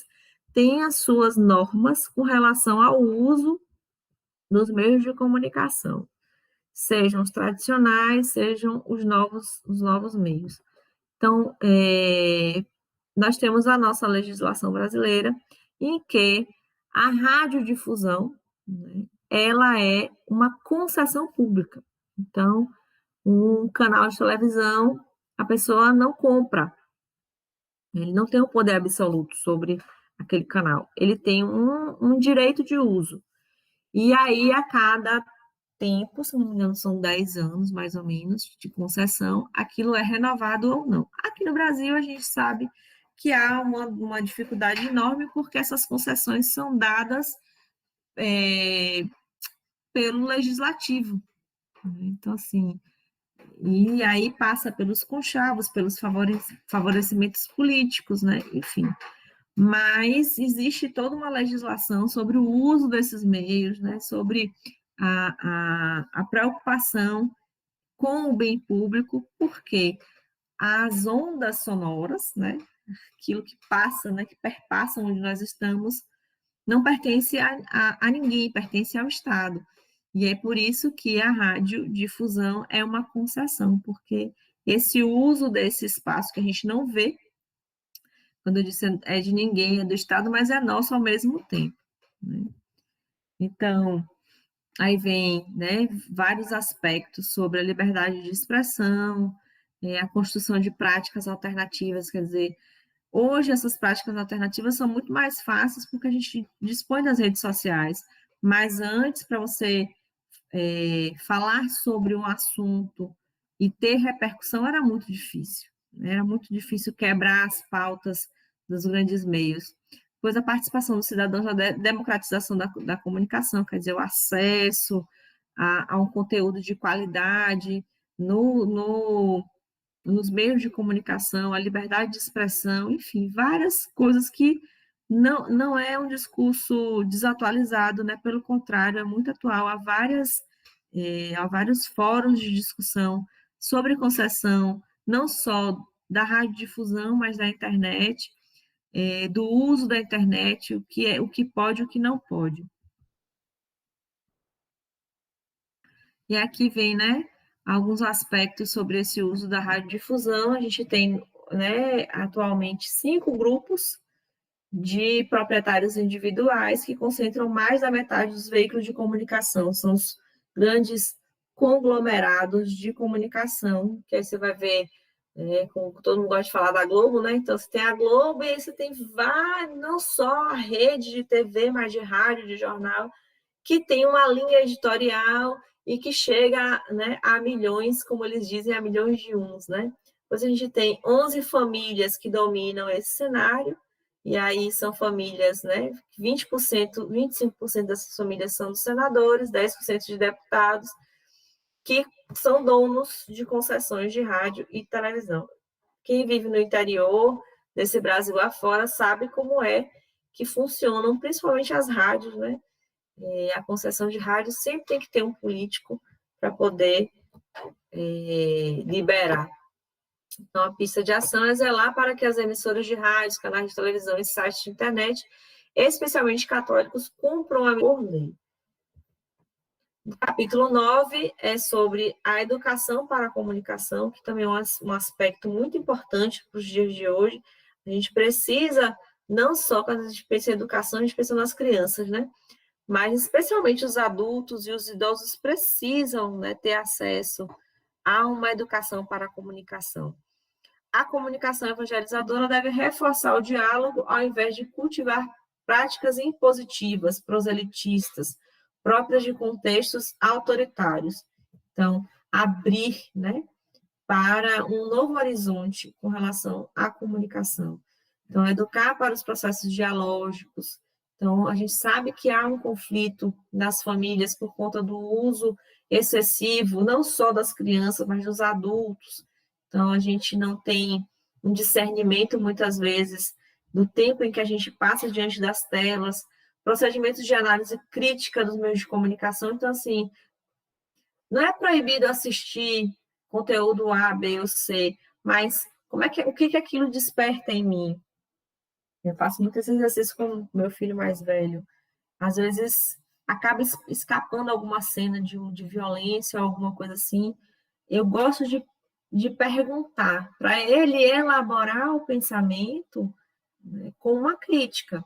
tem as suas normas com relação ao uso dos meios de comunicação, sejam os tradicionais, sejam os novos meios. Então, nós temos a nossa legislação brasileira, em que a radiodifusão, né, ela é uma concessão pública. Então, um canal de televisão, a pessoa não compra, ele não tem o poder absoluto sobre aquele canal, ele tem um direito de uso. E aí, a cada tempo, se não me engano, são 10 anos, mais ou menos, de concessão, aquilo é renovado ou não. Aqui no Brasil, a gente sabe que há uma dificuldade enorme, porque essas concessões são dadas pelo legislativo. Então, assim, e aí passa pelos conchavos, pelos favorecimentos políticos, né? Enfim. Mas existe toda uma legislação sobre o uso desses meios, né? Sobre a preocupação com o bem público, porque as ondas sonoras, né? Aquilo que passa, né? Que perpassa onde nós estamos, não pertence a ninguém, pertence ao Estado. E é por isso que a radiodifusão é uma concessão, porque esse uso desse espaço que a gente não vê, quando eu disse é de ninguém, é do Estado, mas é nosso ao mesmo tempo, né? Então, aí vem, né, vários aspectos sobre a liberdade de expressão, a construção de práticas alternativas, quer dizer, hoje essas práticas alternativas são muito mais fáceis porque a gente dispõe das redes sociais, mas antes, para você falar sobre um assunto e ter repercussão era muito difícil, né? Era muito difícil quebrar as pautas dos grandes meios. Pois a participação dos cidadãos na democratização da comunicação, quer dizer, o acesso a um conteúdo de qualidade nos meios de comunicação, a liberdade de expressão, enfim, várias coisas que não é um discurso desatualizado, né? Pelo contrário, é muito atual. Há vários fóruns de discussão sobre concessão, não só da radiodifusão, mas da internet, do uso da internet, o que pode e o que não pode. E aqui vem, né, alguns aspectos sobre esse uso da radiodifusão. A gente tem, né, atualmente 5 grupos de proprietários individuais que concentram mais da metade dos veículos de comunicação. São os grandes conglomerados de comunicação, que aí você vai ver, como todo mundo gosta de falar da Globo, né? Então, você tem a Globo e aí você tem não só a rede de TV, mas de rádio, de jornal, que tem uma linha editorial e que chega, né, a milhões, como eles dizem, a milhões de uns, né? Depois a gente tem 11 famílias que dominam esse cenário, e aí são famílias, né, 20%, 25% dessas famílias são dos senadores, 10% de deputados, que são donos de concessões de rádio e televisão. Quem vive no interior desse Brasil afora sabe como é que funcionam, principalmente as rádios, né? A concessão de rádio sempre tem que ter um político para poder liberar. Então, a pista de ação é zelar para que as emissoras de rádio, canais de televisão e sites de internet, especialmente católicos, cumpram a lei. O capítulo 9 é sobre a educação para a comunicação, que também é um aspecto muito importante para os dias de hoje. A gente precisa, não só quando a gente pensa em educação, a gente pensa nas crianças, né? Mas especialmente os adultos e os idosos precisam, né, ter acesso a uma educação para a comunicação. A comunicação evangelizadora deve reforçar o diálogo ao invés de cultivar práticas impositivas, proselitistas, próprias de contextos autoritários. Então, abrir, né, para um novo horizonte com relação à comunicação. Então, educar para os processos dialógicos. Então, a gente sabe que há um conflito nas famílias por conta do uso excessivo, não só das crianças, mas dos adultos. Então, a gente não tem um discernimento, muitas vezes, do tempo em que a gente passa diante das telas, procedimentos de análise crítica dos meios de comunicação. Então, assim, não é proibido assistir conteúdo A, B ou C, mas o que aquilo desperta em mim? Eu faço muito esse exercício com meu filho mais velho. Às vezes acaba escapando alguma cena de violência ou alguma coisa assim. Eu gosto de perguntar para ele elaborar o pensamento, né, com uma crítica,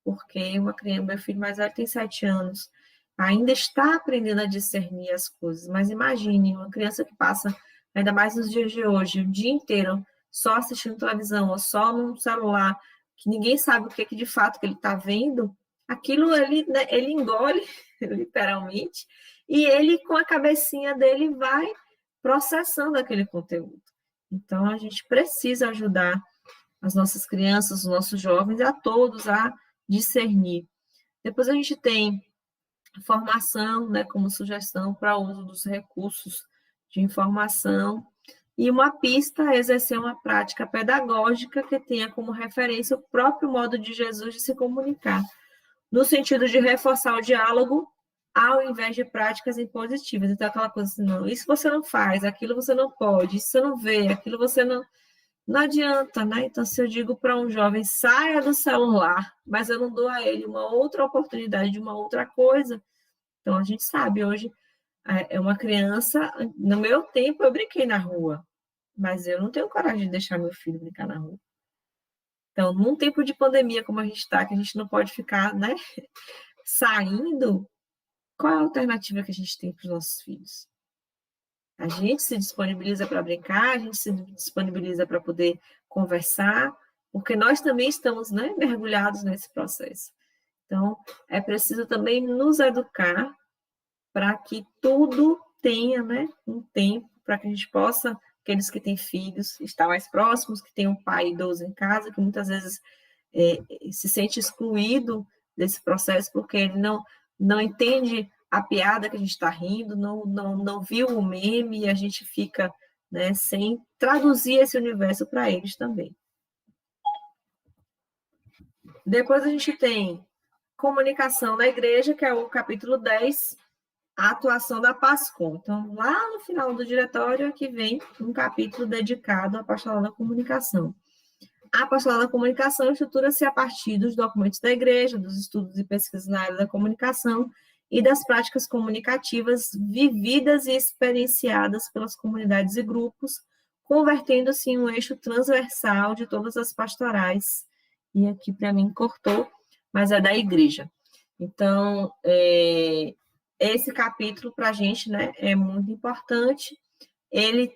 porque uma criança, meu filho mais velho tem 7 anos, ainda está aprendendo a discernir as coisas, mas imagine uma criança que passa, ainda mais nos dias de hoje, o dia inteiro só assistindo televisão ou só no celular, que ninguém sabe o que de fato que ele está vendo, aquilo ele, né, ele engole, literalmente, e ele, com a cabecinha dele, vai processando aquele conteúdo. Então, a gente precisa ajudar as nossas crianças, os nossos jovens, a todos a discernir. Depois a gente tem formação, né, como sugestão para o uso dos recursos de informação, e uma pista a exercer uma prática pedagógica que tenha como referência o próprio modo de Jesus de se comunicar, no sentido de reforçar o diálogo ao invés de práticas impositivas. Então, aquela coisa assim, não, isso você não faz, aquilo você não pode, isso você não vê, aquilo você não adianta, né? Então, se eu digo para um jovem, saia do celular, mas eu não dou a ele uma outra oportunidade de uma outra coisa, então a gente sabe, hoje é uma criança, no meu tempo eu brinquei na rua, mas eu não tenho coragem de deixar meu filho brincar na rua. Então, num tempo de pandemia como a gente está, que a gente não pode ficar, né, saindo, qual é a alternativa que a gente tem para os nossos filhos? A gente se disponibiliza para brincar, a gente se disponibiliza para poder conversar, porque nós também estamos, né, mergulhados nesse processo. Então, é preciso também nos educar para que tudo tenha, né, um tempo, para que a gente possa, aqueles que têm filhos, estar mais próximos, que tem um pai idoso em casa, que muitas vezes se sente excluído desse processo, porque ele não entende a piada que a gente está rindo, não viu o meme, e a gente fica, né, sem traduzir esse universo para eles também. Depois a gente tem comunicação na igreja, que é o capítulo 10, a atuação da PASCOM. Então, lá no final do diretório, aqui vem um capítulo dedicado à pastoral da comunicação. A pastoral da comunicação estrutura-se a partir dos documentos da igreja, dos estudos e pesquisas na área da comunicação e das práticas comunicativas vividas e experienciadas pelas comunidades e grupos, convertendo-se em um eixo transversal de todas as pastorais. E aqui, para mim, cortou, mas é da igreja. Então, esse capítulo, para a gente, né, é muito importante. Ele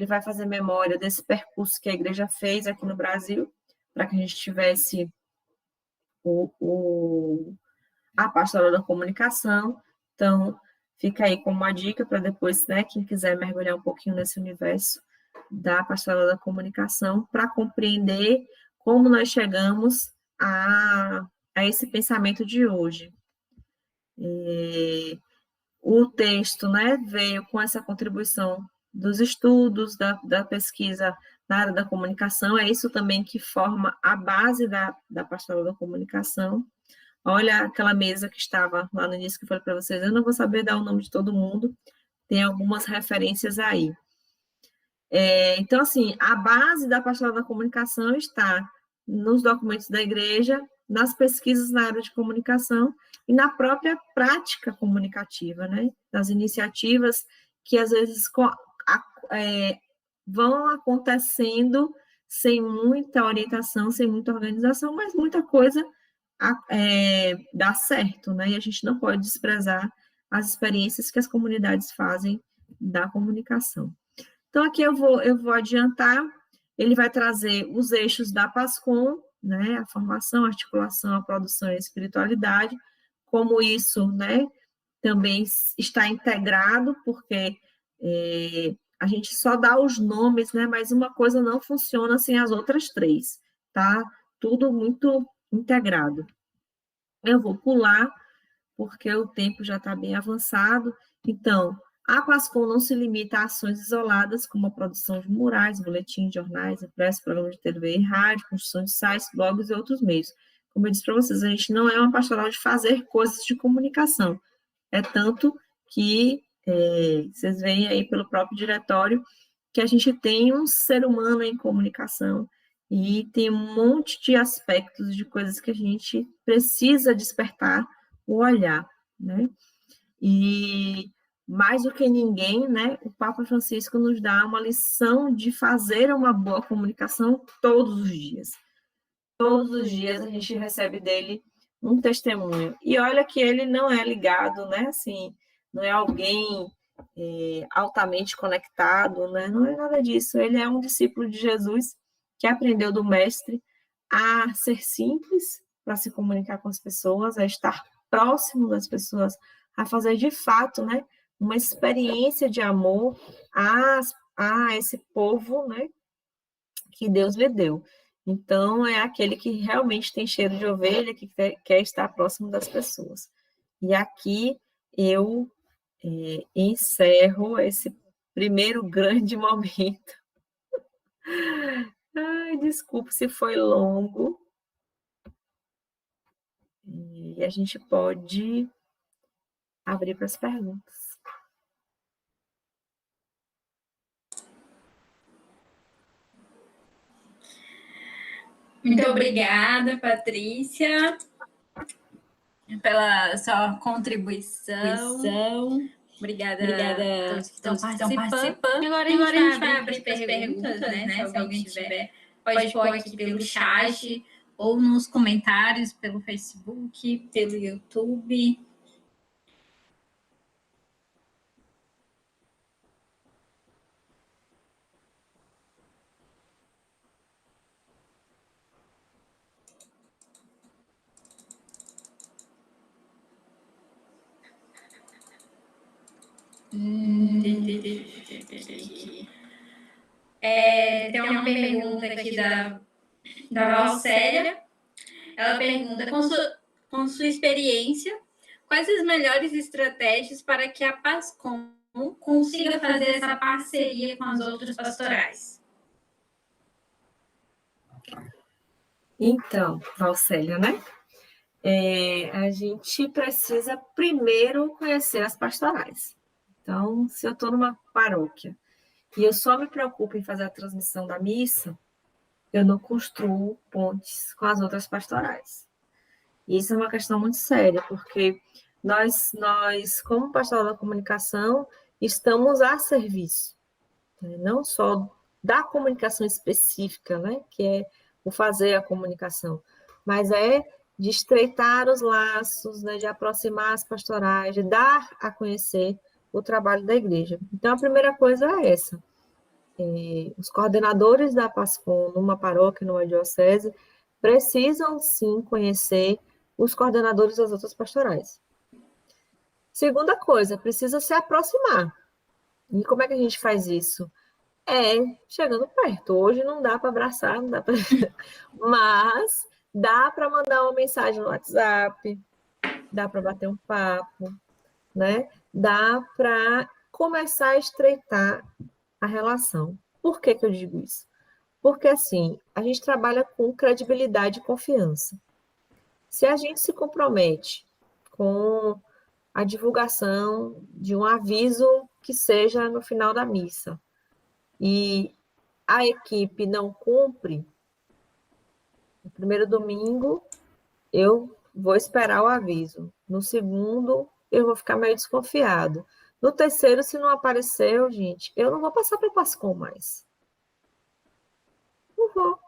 vai fazer memória desse percurso que a igreja fez aqui no Brasil, para que a gente tivesse a pastoral da comunicação. Então, fica aí como uma dica para depois, né, quem quiser mergulhar um pouquinho nesse universo da pastoral da comunicação, para compreender como nós chegamos a esse pensamento de hoje. O texto, né, veio com essa contribuição dos estudos, da pesquisa na área da comunicação, é isso também que forma a base da pastoral da comunicação. Olha aquela mesa que estava lá no início que eu falei para vocês, eu não vou saber dar o nome de todo mundo, tem algumas referências aí. Então, assim, a base da pastoral da comunicação está nos documentos da igreja, nas pesquisas na área de comunicação e na própria prática comunicativa, né? Das iniciativas que, às vezes, vão acontecendo sem muita orientação, sem muita organização, mas muita coisa dá certo, né? E a gente não pode desprezar as experiências que as comunidades fazem da comunicação. Então, aqui eu vou adiantar, ele vai trazer os eixos da PASCOM, né, a formação, a articulação, a produção e a espiritualidade, como isso, né, também está integrado, porque a gente só dá os nomes, né, mas uma coisa não funciona sem as outras três, tá? Tudo muito integrado. Eu vou pular, porque o tempo já está bem avançado. Então, a PASCOM não se limita a ações isoladas, como a produção de murais, boletins, jornais, impressos, programas de TV e rádio, construção de sites, blogs e outros meios. Como eu disse para vocês, a gente não é uma pastoral de fazer coisas de comunicação. É tanto que vocês veem aí pelo próprio diretório que a gente tem um ser humano em comunicação e tem um monte de aspectos de coisas que a gente precisa despertar o olhar, né? E mais do que ninguém, né, o Papa Francisco nos dá uma lição de fazer uma boa comunicação todos os dias. Todos os dias a gente recebe dele um testemunho. E olha que ele não é ligado, né, assim, não é alguém altamente conectado, né, não é nada disso. Ele é um discípulo de Jesus que aprendeu do mestre a ser simples para se comunicar com as pessoas, a estar próximo das pessoas, a fazer de fato, né, uma experiência de amor a esse povo, né, que Deus lhe deu. Então, é aquele que realmente tem cheiro de ovelha, que quer estar próximo das pessoas. E aqui eu encerro esse primeiro grande momento. Ai, desculpe se foi longo. E a gente pode abrir para as perguntas. Muito obrigada, Patrícia, pela sua contribuição. Obrigada a todos que estão participando. Agora a gente vai abrir para as perguntas, né? Se alguém tiver, pode pôr aqui pelo chat ou nos comentários pelo Facebook, pelo YouTube. Tem uma pergunta aqui da Valcélia. Ela pergunta, com sua experiência, quais as melhores estratégias para que a PASCOM consiga fazer essa parceria com as outras pastorais? Então, Valcélia, né? A gente precisa primeiro conhecer as pastorais. Então, se eu estou numa paróquia e eu só me preocupo em fazer a transmissão da missa, eu não construo pontes com as outras pastorais. Isso é uma questão muito séria, porque nós como pastoral da comunicação, estamos a serviço, né? Não só da comunicação específica, né? Que é o fazer a comunicação, mas de estreitar os laços, né? De aproximar as pastorais, de dar a conhecer o trabalho da igreja. Então, a primeira coisa é essa. Os coordenadores da PASCOM, numa paróquia, numa diocese, precisam, sim, conhecer os coordenadores das outras pastorais. Segunda coisa, precisa se aproximar. E como é que a gente faz isso? Chegando perto. Hoje não dá para abraçar, não dá para... mas dá para mandar uma mensagem no WhatsApp, dá para bater um papo, né? Dá para começar a estreitar a relação. Por que eu digo isso? Porque, assim, a gente trabalha com credibilidade e confiança. Se a gente se compromete com a divulgação de um aviso que seja no final da missa e a equipe não cumpre, no primeiro domingo eu vou esperar o aviso. No segundo, eu vou ficar meio desconfiado. No terceiro, se não apareceu, gente, eu não vou passar para o PASCOM mais. Não vou.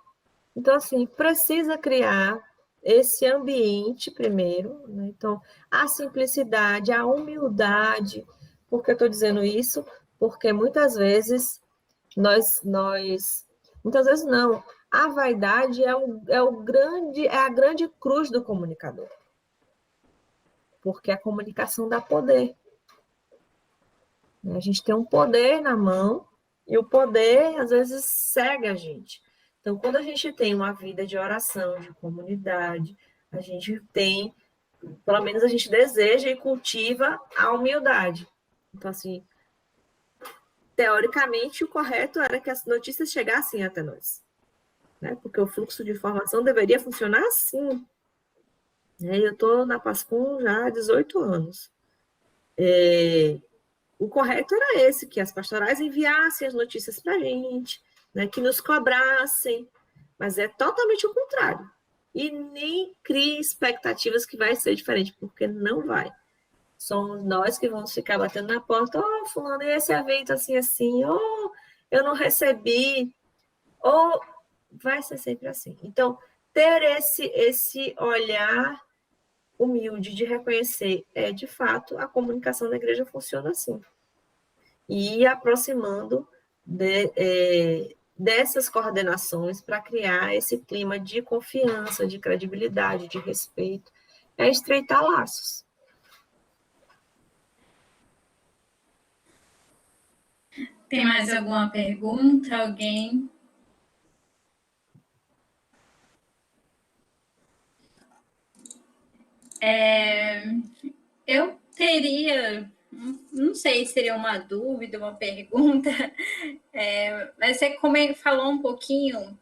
Então, assim, precisa criar esse ambiente primeiro, né? Então, a simplicidade, a humildade. Por que eu estou dizendo isso? Porque muitas vezes muitas vezes não, A vaidade é a grande cruz do comunicador. Porque a comunicação dá poder. A gente tem um poder na mão e o poder, às vezes, cega a gente. Então, quando a gente tem uma vida de oração, de comunidade, a gente tem, pelo menos a gente deseja e cultiva a humildade. Então, assim, teoricamente, o correto era que as notícias chegassem até nós, né? Porque o fluxo de informação deveria funcionar assim. Eu estou na Pascom já há 18 anos. O correto era esse, que as pastorais enviassem as notícias para a gente, né? Que nos cobrassem, mas é totalmente o contrário. E nem crie expectativas que vai ser diferente, porque não vai. Somos nós que vamos ficar batendo na porta, fulano, esse evento assim, assim, eu não recebi, ou vai ser sempre assim. Então, ter esse olhar humilde de reconhecer, de fato, a comunicação da igreja funciona assim. E ir aproximando dessas coordenações para criar esse clima de confiança, de credibilidade, de respeito, estreitar laços. Tem mais alguma pergunta? Alguém? Eu teria, não sei se seria uma dúvida, uma pergunta, mas você falou um pouquinho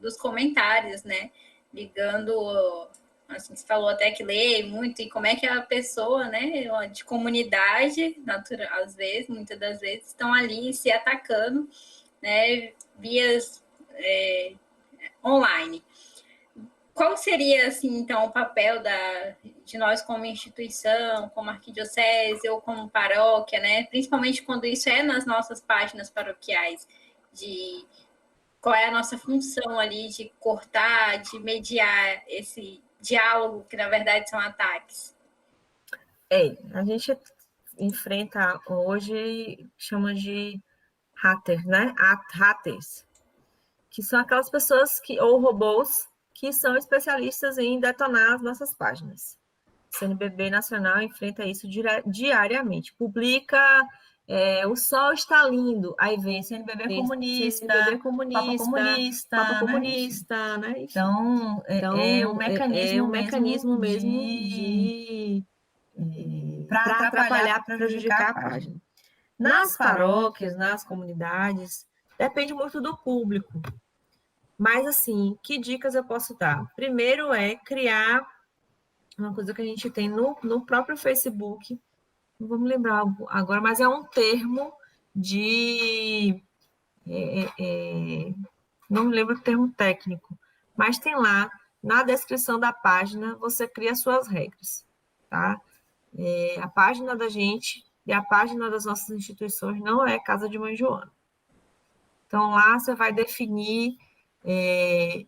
dos comentários, né? Ligando, assim, você falou até que lê muito, e como é que a pessoa, né, de comunidade, natural, às vezes, muitas das vezes, estão ali se atacando, né, vias online. Qual seria, assim, então, o papel de nós como instituição, como arquidiocese ou como paróquia, né? Principalmente quando isso é nas nossas páginas paroquiais, de qual é a nossa função ali de cortar, de mediar esse diálogo, que na verdade são ataques? A gente enfrenta hoje, chama de hackers, né? Hackers, que são aquelas pessoas ou robôs que são especialistas em detonar as nossas páginas. O CNBB Nacional enfrenta isso diariamente. Publica o sol está lindo, aí vem CNBB comunista, Papa comunista, né? Então, é um mecanismo mesmo de para atrapalhar, para prejudicar a página. Nas paróquias, nas comunidades, depende muito do público. Mas, assim, que dicas eu posso dar? Primeiro é criar uma coisa que a gente tem no próprio Facebook, não vou me lembrar agora, mas é um termo de... não me lembro o termo técnico, mas tem lá, na descrição da página, você cria suas regras, tá? A página da gente e a página das nossas instituições não é Casa de Mãe Joana. Então, lá você vai definir,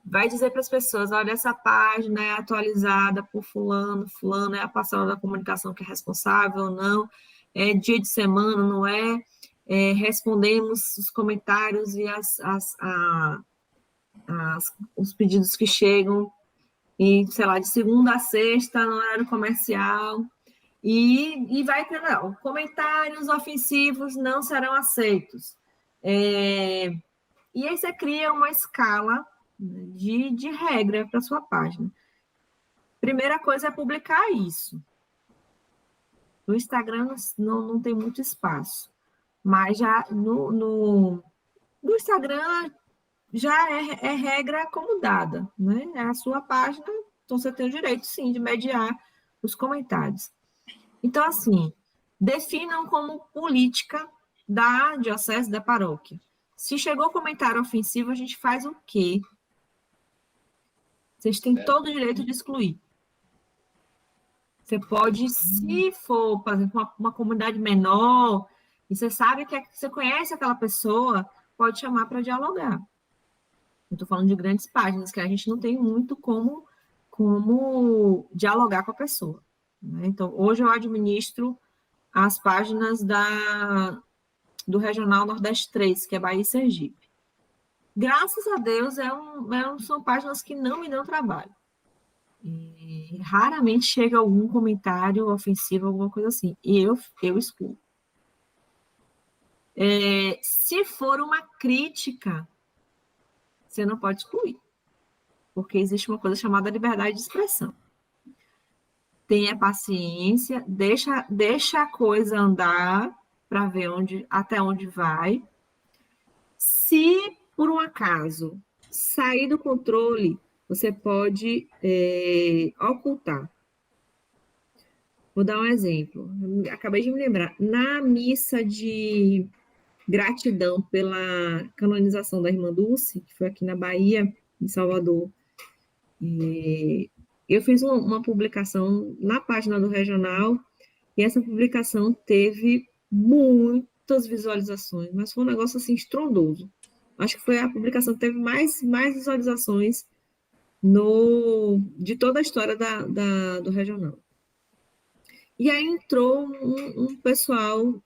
vai dizer para as pessoas, olha, essa página é atualizada por fulano é a pastoral da comunicação que é responsável ou não, é dia de semana, não é? Respondemos os comentários e os pedidos que chegam, e, sei lá, de segunda a sexta, no horário comercial, e vai ter, não, comentários ofensivos não serão aceitos. E aí você cria uma escala de regra para a sua página. Primeira coisa é publicar isso. No Instagram não tem muito espaço, mas já no Instagram já é regra como dada, né? É a sua página, então você tem o direito, sim, de mediar os comentários. Então, assim, definam como política da diocese, da paróquia. Se chegou comentário ofensivo, a gente faz o quê? Vocês têm todo o direito de excluir. Você pode, se for, por exemplo, uma comunidade menor, e você sabe que você conhece aquela pessoa, pode chamar para dialogar. Eu estou falando de grandes páginas, que a gente não tem muito como dialogar com a pessoa, né? Então, hoje eu administro as páginas do Regional Nordeste 3, que é Bahia e Sergipe. Graças a Deus, são páginas que não me dão trabalho. E raramente chega algum comentário ofensivo, alguma coisa assim. E eu excluo. Se for uma crítica, você não pode excluir, porque existe uma coisa chamada liberdade de expressão. Tenha paciência, deixa a coisa andar para ver até onde vai. Se, por um acaso, sair do controle, você pode ocultar. Vou dar um exemplo. Acabei de me lembrar. Na missa de gratidão pela canonização da Irmã Dulce, que foi aqui na Bahia, em Salvador, eu fiz uma publicação na página do Regional, e essa publicação teve muitas visualizações, mas foi um negócio assim estrondoso. Acho que foi a publicação que teve mais visualizações de toda a história do Regional. E aí entrou um pessoal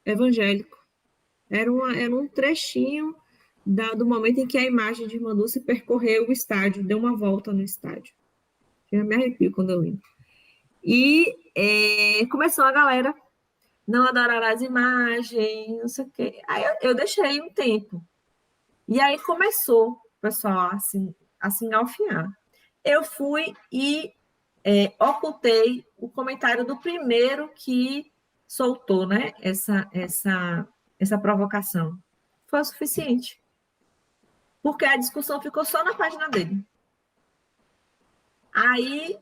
evangélico. Era um trechinho do momento em que a imagem de Irmã Dulce percorreu o estádio, deu uma volta no estádio. Eu me arrepio quando eu lembro. E começou a galera não adorar as imagens, não sei o quê. Aí eu deixei um tempo. E aí começou o pessoal a se engalfinhar. Eu fui e ocultei o comentário do primeiro que soltou, né, essa provocação. Foi o suficiente. Porque a discussão ficou só na página dele. Aí,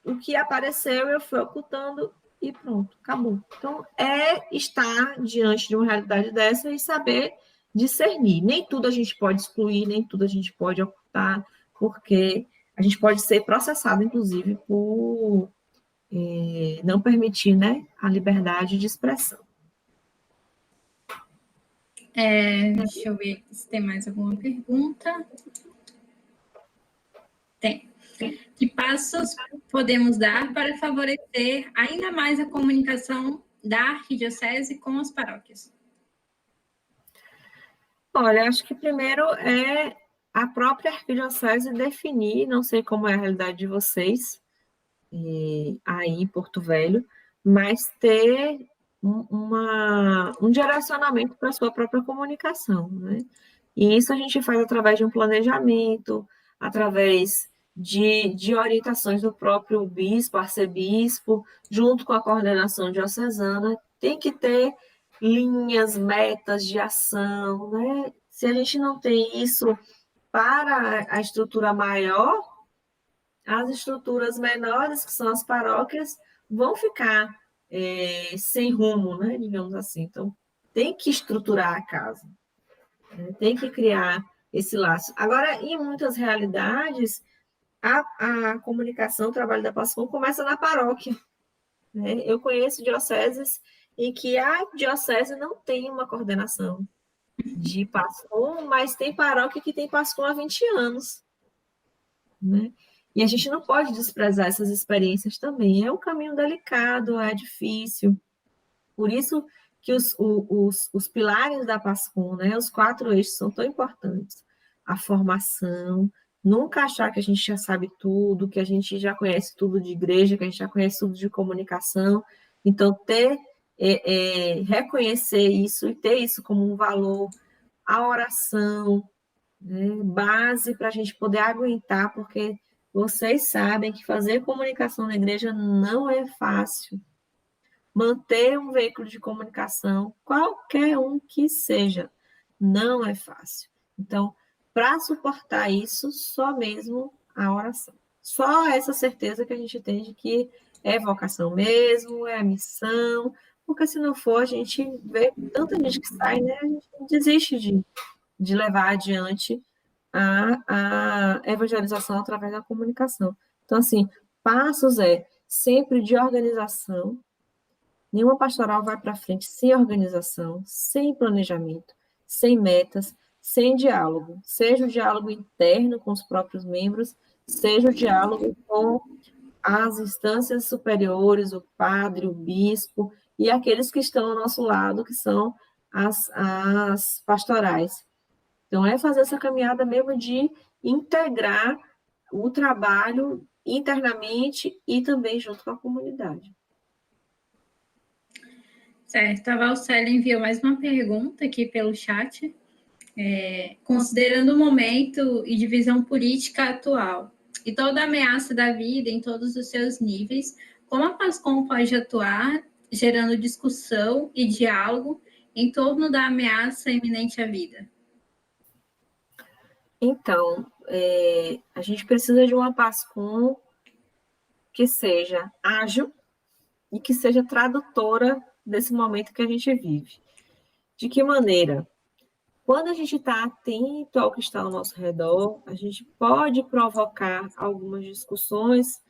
o que apareceu, eu fui ocultando e pronto, acabou. Então, estar diante de uma realidade dessa e saber discernir. Nem tudo a gente pode excluir, nem tudo a gente pode ocultar, porque a gente pode ser processado, inclusive, por não permitir, né, a liberdade de expressão. Deixa eu ver se tem mais alguma pergunta. Tem. Que passos podemos dar para favorecer ainda mais a comunicação da arquidiocese com as paróquias? Olha, acho que primeiro é a própria arquidiocese definir, não sei como é a realidade de vocês, aí em Porto Velho, mas ter um direcionamento para a sua própria comunicação, né? E isso a gente faz através de um planejamento, através de orientações do próprio bispo, arcebispo, junto com a coordenação diocesana, tem que ter linhas, metas de ação, né? Se a gente não tem isso para a estrutura maior, as estruturas menores, que são as paróquias, vão ficar sem rumo, né? Digamos assim. Então, tem que estruturar a casa, né? Tem que criar esse laço. Agora, em muitas realidades, a comunicação, o trabalho da PASCOM começa na paróquia, né? Eu conheço dioceses em que a diocese não tem uma coordenação de PASCOM, mas tem paróquia que tem PASCOM há 20 anos, né? E a gente não pode desprezar essas experiências também. É um caminho delicado, é difícil. Por isso que os pilares da PASCOM, né, os 4 eixos, são tão importantes. A formação, nunca achar que a gente já sabe tudo, que a gente já conhece tudo de igreja, que a gente já conhece tudo de comunicação. Então, reconhecer isso e ter isso como um valor, a oração, né, base para a gente poder aguentar, porque vocês sabem que fazer comunicação na igreja não é fácil. Manter um veículo de comunicação, qualquer um que seja, não é fácil. Então, para suportar isso, só mesmo a oração. Só essa certeza que a gente tem de que é vocação mesmo, é missão, porque se não for, a gente vê tanta gente que sai, né? A gente desiste de levar adiante a evangelização através da comunicação. Então, assim, passos sempre de organização. Nenhuma pastoral vai para frente sem organização, sem planejamento, sem metas, sem diálogo. Seja o diálogo interno com os próprios membros, seja o diálogo com as instâncias superiores, o padre, o bispo e aqueles que estão ao nosso lado, que são as pastorais. Então, é fazer essa caminhada mesmo de integrar o trabalho internamente e também junto com a comunidade. Certo, a Valcélia enviou mais uma pergunta aqui pelo chat. Considerando o momento e divisão política atual e toda a ameaça da vida em todos os seus níveis, como a PASCOM pode atuar, gerando discussão e diálogo em torno da ameaça iminente à vida? Então, a gente precisa de uma PASCOM que seja ágil e que seja tradutora desse momento que a gente vive. De que maneira? Quando a gente está atento ao que está ao nosso redor, a gente pode provocar algumas discussões,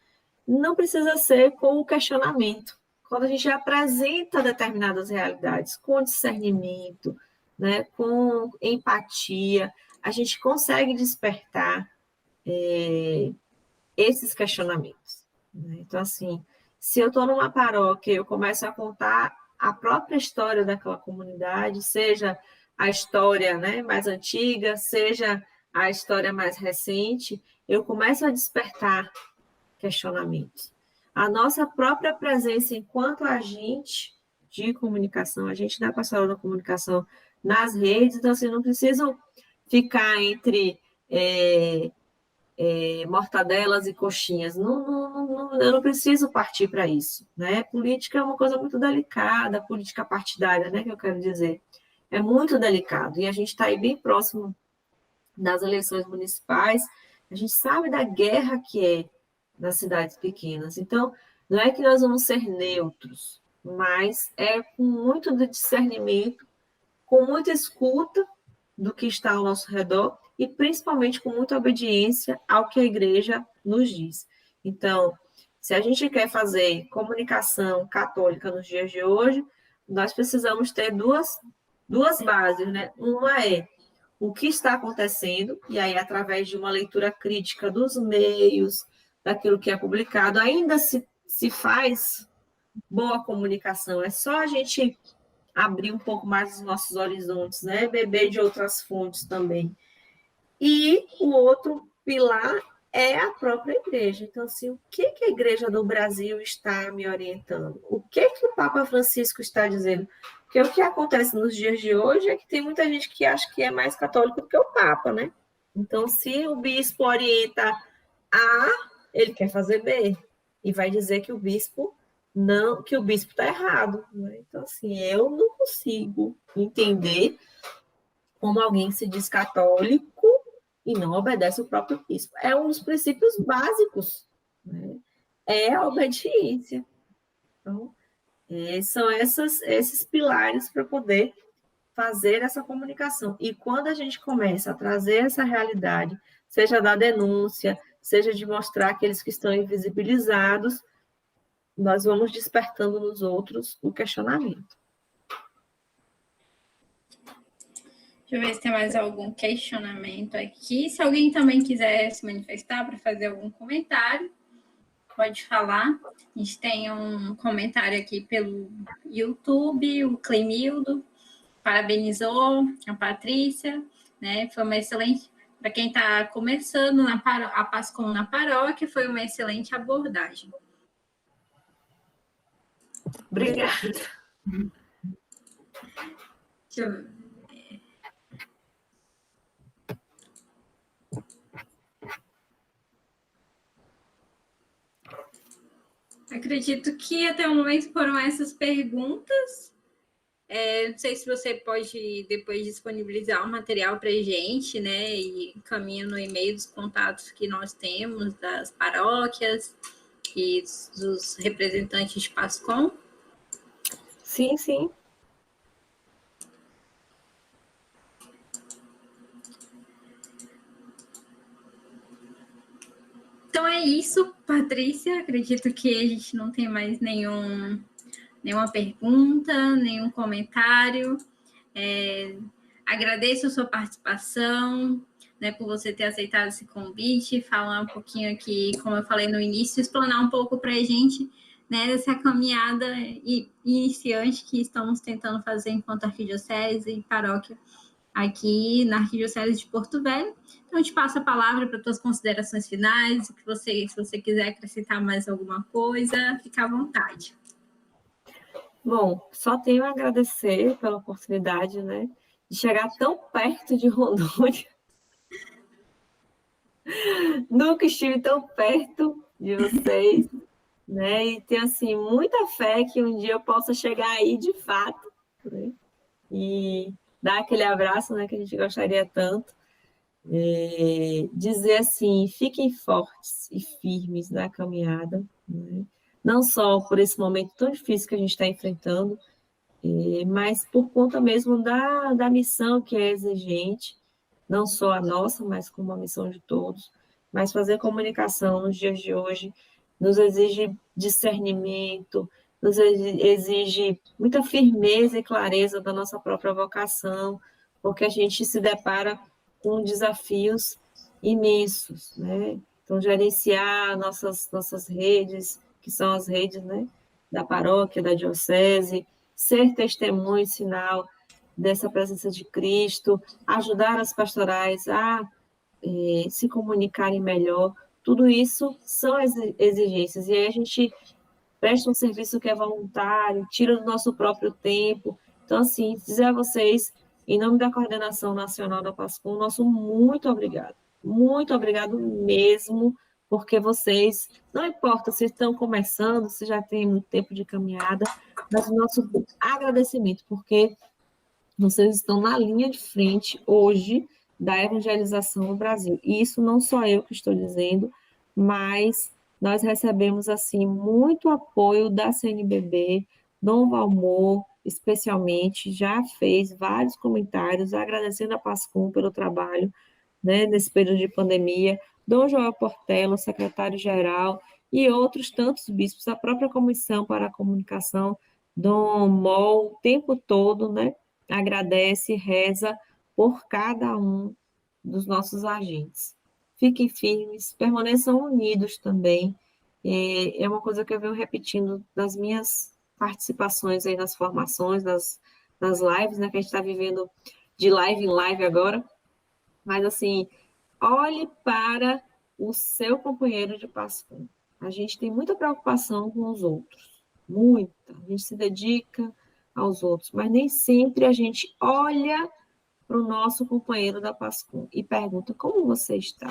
não precisa ser com o questionamento. Quando a gente apresenta determinadas realidades com discernimento, né, com empatia, a gente consegue despertar esses questionamentos. Né? Então, assim, se eu estou numa paróquia, eu começo a contar a própria história daquela comunidade, seja a história, né, mais antiga, seja a história mais recente, eu começo a despertar questionamentos. A nossa própria presença enquanto agente de comunicação, agente da pastoral da comunicação nas redes, então, assim, não precisam ficar entre mortadelas e coxinhas. Eu não preciso partir para isso. Né? Política é uma coisa muito delicada, política partidária, né, que eu quero dizer. É muito delicado. E a gente está aí bem próximo das eleições municipais. A gente sabe da guerra que é nas cidades pequenas. Então, não é que nós vamos ser neutros, mas é com muito discernimento, com muita escuta do que está ao nosso redor e principalmente com muita obediência ao que a igreja nos diz. Então, se a gente quer fazer comunicação católica nos dias de hoje, nós precisamos ter duas bases, né? Uma é o que está acontecendo, e aí, através de uma leitura crítica dos meios, daquilo que é publicado, ainda se faz boa comunicação. É só a gente abrir um pouco mais os nossos horizontes, né? Beber de outras fontes também. E o outro pilar é a própria igreja. Então, assim, o que a igreja do Brasil está me orientando? O que o Papa Francisco está dizendo? Porque o que acontece nos dias de hoje é que tem muita gente que acha que é mais católico do que o Papa, né? Então, se o bispo orienta A, ele quer fazer B. E vai dizer que o bispo não, que o bispo está errado. Né? Então, assim, eu não consigo entender como alguém se diz católico e não obedece o próprio bispo. É um dos princípios básicos, né? É a obediência. Então, são esses pilares para poder fazer essa comunicação. E quando a gente começa a trazer essa realidade, seja da denúncia, seja de mostrar aqueles que estão invisibilizados, nós vamos despertando nos outros o questionamento. Deixa eu ver se tem mais algum questionamento aqui. Se alguém também quiser se manifestar para fazer algum comentário, pode falar. A gente tem um comentário aqui pelo YouTube, o Clemildo parabenizou a Patrícia, né? Foi uma excelente, para quem está começando a PASCOM na paróquia, foi uma excelente abordagem. Obrigada. Deixa eu ver. Acredito que até o momento foram essas perguntas. Não sei se você pode depois disponibilizar o material para a gente, né? E encaminha no e-mail dos contatos que nós temos das paróquias e dos representantes de PASCOM. Sim, sim. Então é isso, Patrícia. Acredito que a gente não tem mais nenhuma pergunta, nenhum comentário. Agradeço a sua participação, né, por você ter aceitado esse convite, falar um pouquinho aqui, como eu falei no início, explanar um pouco para a gente, né, dessa caminhada iniciante que estamos tentando fazer enquanto arquidiocese e paróquia aqui na Arquidiocese de Porto Velho. Então, eu te passo a palavra para tuas considerações finais, o que você, se você quiser acrescentar mais alguma coisa, fica à vontade. Bom, só tenho a agradecer pela oportunidade, né, de chegar tão perto de Rondônia. Nunca estive tão perto de vocês, né, e tenho, assim, muita fé que um dia eu possa chegar aí de fato, né, e dar aquele abraço, né, que a gente gostaria tanto. Dizer assim, fiquem fortes e firmes na caminhada, né? Não só por esse momento tão difícil que a gente está enfrentando, mas por conta mesmo da missão que é exigente, não só a nossa, mas como a missão de todos. Mas fazer comunicação nos dias de hoje nos exige discernimento, nos exige muita firmeza e clareza da nossa própria vocação, porque a gente se depara com desafios imensos, né? Então, gerenciar nossas redes, que são as redes, né, da paróquia, da diocese, ser testemunho, sinal dessa presença de Cristo, ajudar as pastorais a se comunicarem melhor, tudo isso são exigências, e aí a gente presta um serviço que é voluntário, tira do nosso próprio tempo. Então, assim, dizer a vocês, em nome da Coordenação Nacional da PASCOM, nosso muito obrigado mesmo, porque vocês, não importa se estão começando, se já tem muito tempo de caminhada, mas o nosso agradecimento, porque vocês estão na linha de frente hoje da evangelização no Brasil. E isso não só eu que estou dizendo, mas nós recebemos assim muito apoio da CNBB, Dom Valmor, especialmente, já fez vários comentários agradecendo a Pascom pelo trabalho, né, nesse período de pandemia, Dom João Portela, secretário-geral, e outros tantos bispos, a própria Comissão para a Comunicação, Dom Mol, o tempo todo, né, agradece, reza por cada um dos nossos agentes. Fiquem firmes, permaneçam unidos também. É uma coisa que eu venho repetindo das minhas participações aí nas formações, nas lives, né, que a gente está vivendo de live em live agora. Mas, assim, olhe para o seu companheiro de Pascom. A gente tem muita preocupação com os outros, muita. A gente se dedica aos outros, mas nem sempre a gente olha para o nosso companheiro da Pascom e pergunta: como você está?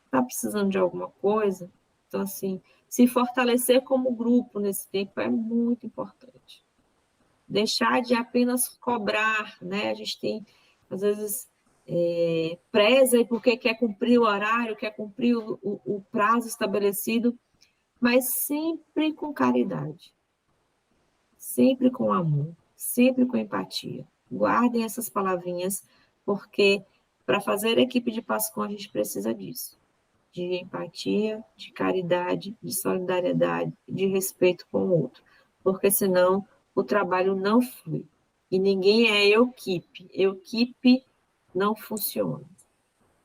Está precisando de alguma coisa? Então, assim, se fortalecer como grupo nesse tempo é muito importante. Deixar de apenas cobrar, né? A gente tem, às vezes, preza porque quer cumprir o horário, quer cumprir o prazo estabelecido, mas sempre com caridade, sempre com amor, sempre com empatia. Guardem essas palavrinhas, porque para fazer a equipe de Pascom a gente precisa disso, de empatia, de caridade, de solidariedade, de respeito com o outro, porque senão o trabalho não flui. E ninguém é equipe. Equipe não funciona.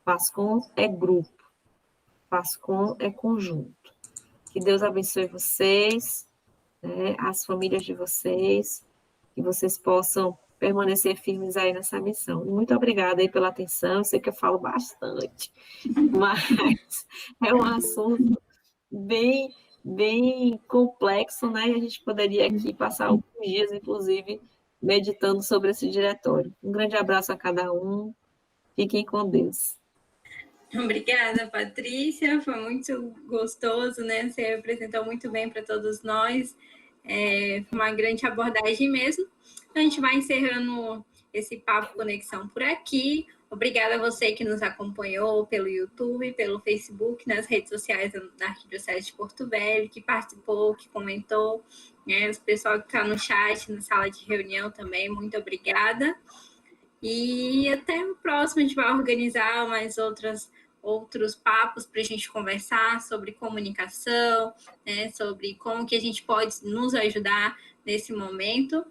Pascom é grupo. Pascom é conjunto. Que Deus abençoe vocês, né, as famílias de vocês, que vocês possam permanecer firmes aí nessa missão. Muito obrigada aí pela atenção. Eu sei que eu falo bastante, mas é um assunto bem, bem complexo, né? E a gente poderia aqui passar alguns dias, inclusive, meditando sobre esse diretório. Um grande abraço a cada um. Fiquem com Deus. Obrigada, Patrícia. Foi muito gostoso, né? Você apresentou muito bem para todos nós. Foi uma grande abordagem mesmo. Então, a gente vai encerrando esse Papo Conexão por aqui. Obrigada a você que nos acompanhou pelo YouTube, pelo Facebook, nas redes sociais da Arquidiocese de Porto Velho, que participou, que comentou, né? O pessoal que está no chat, na sala de reunião também, muito obrigada. E até o próximo, a gente vai organizar mais outros papos para a gente conversar sobre comunicação, né, sobre como que a gente pode nos ajudar nesse momento.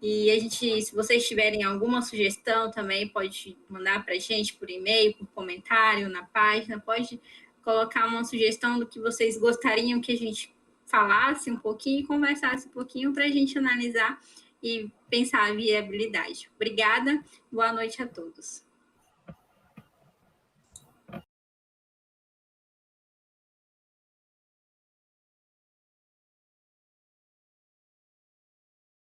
E a gente, se vocês tiverem alguma sugestão também, pode mandar para a gente por e-mail, por comentário na página, pode colocar uma sugestão do que vocês gostariam que a gente falasse um pouquinho e conversasse um pouquinho para a gente analisar e pensar a viabilidade. Obrigada, boa noite a todos.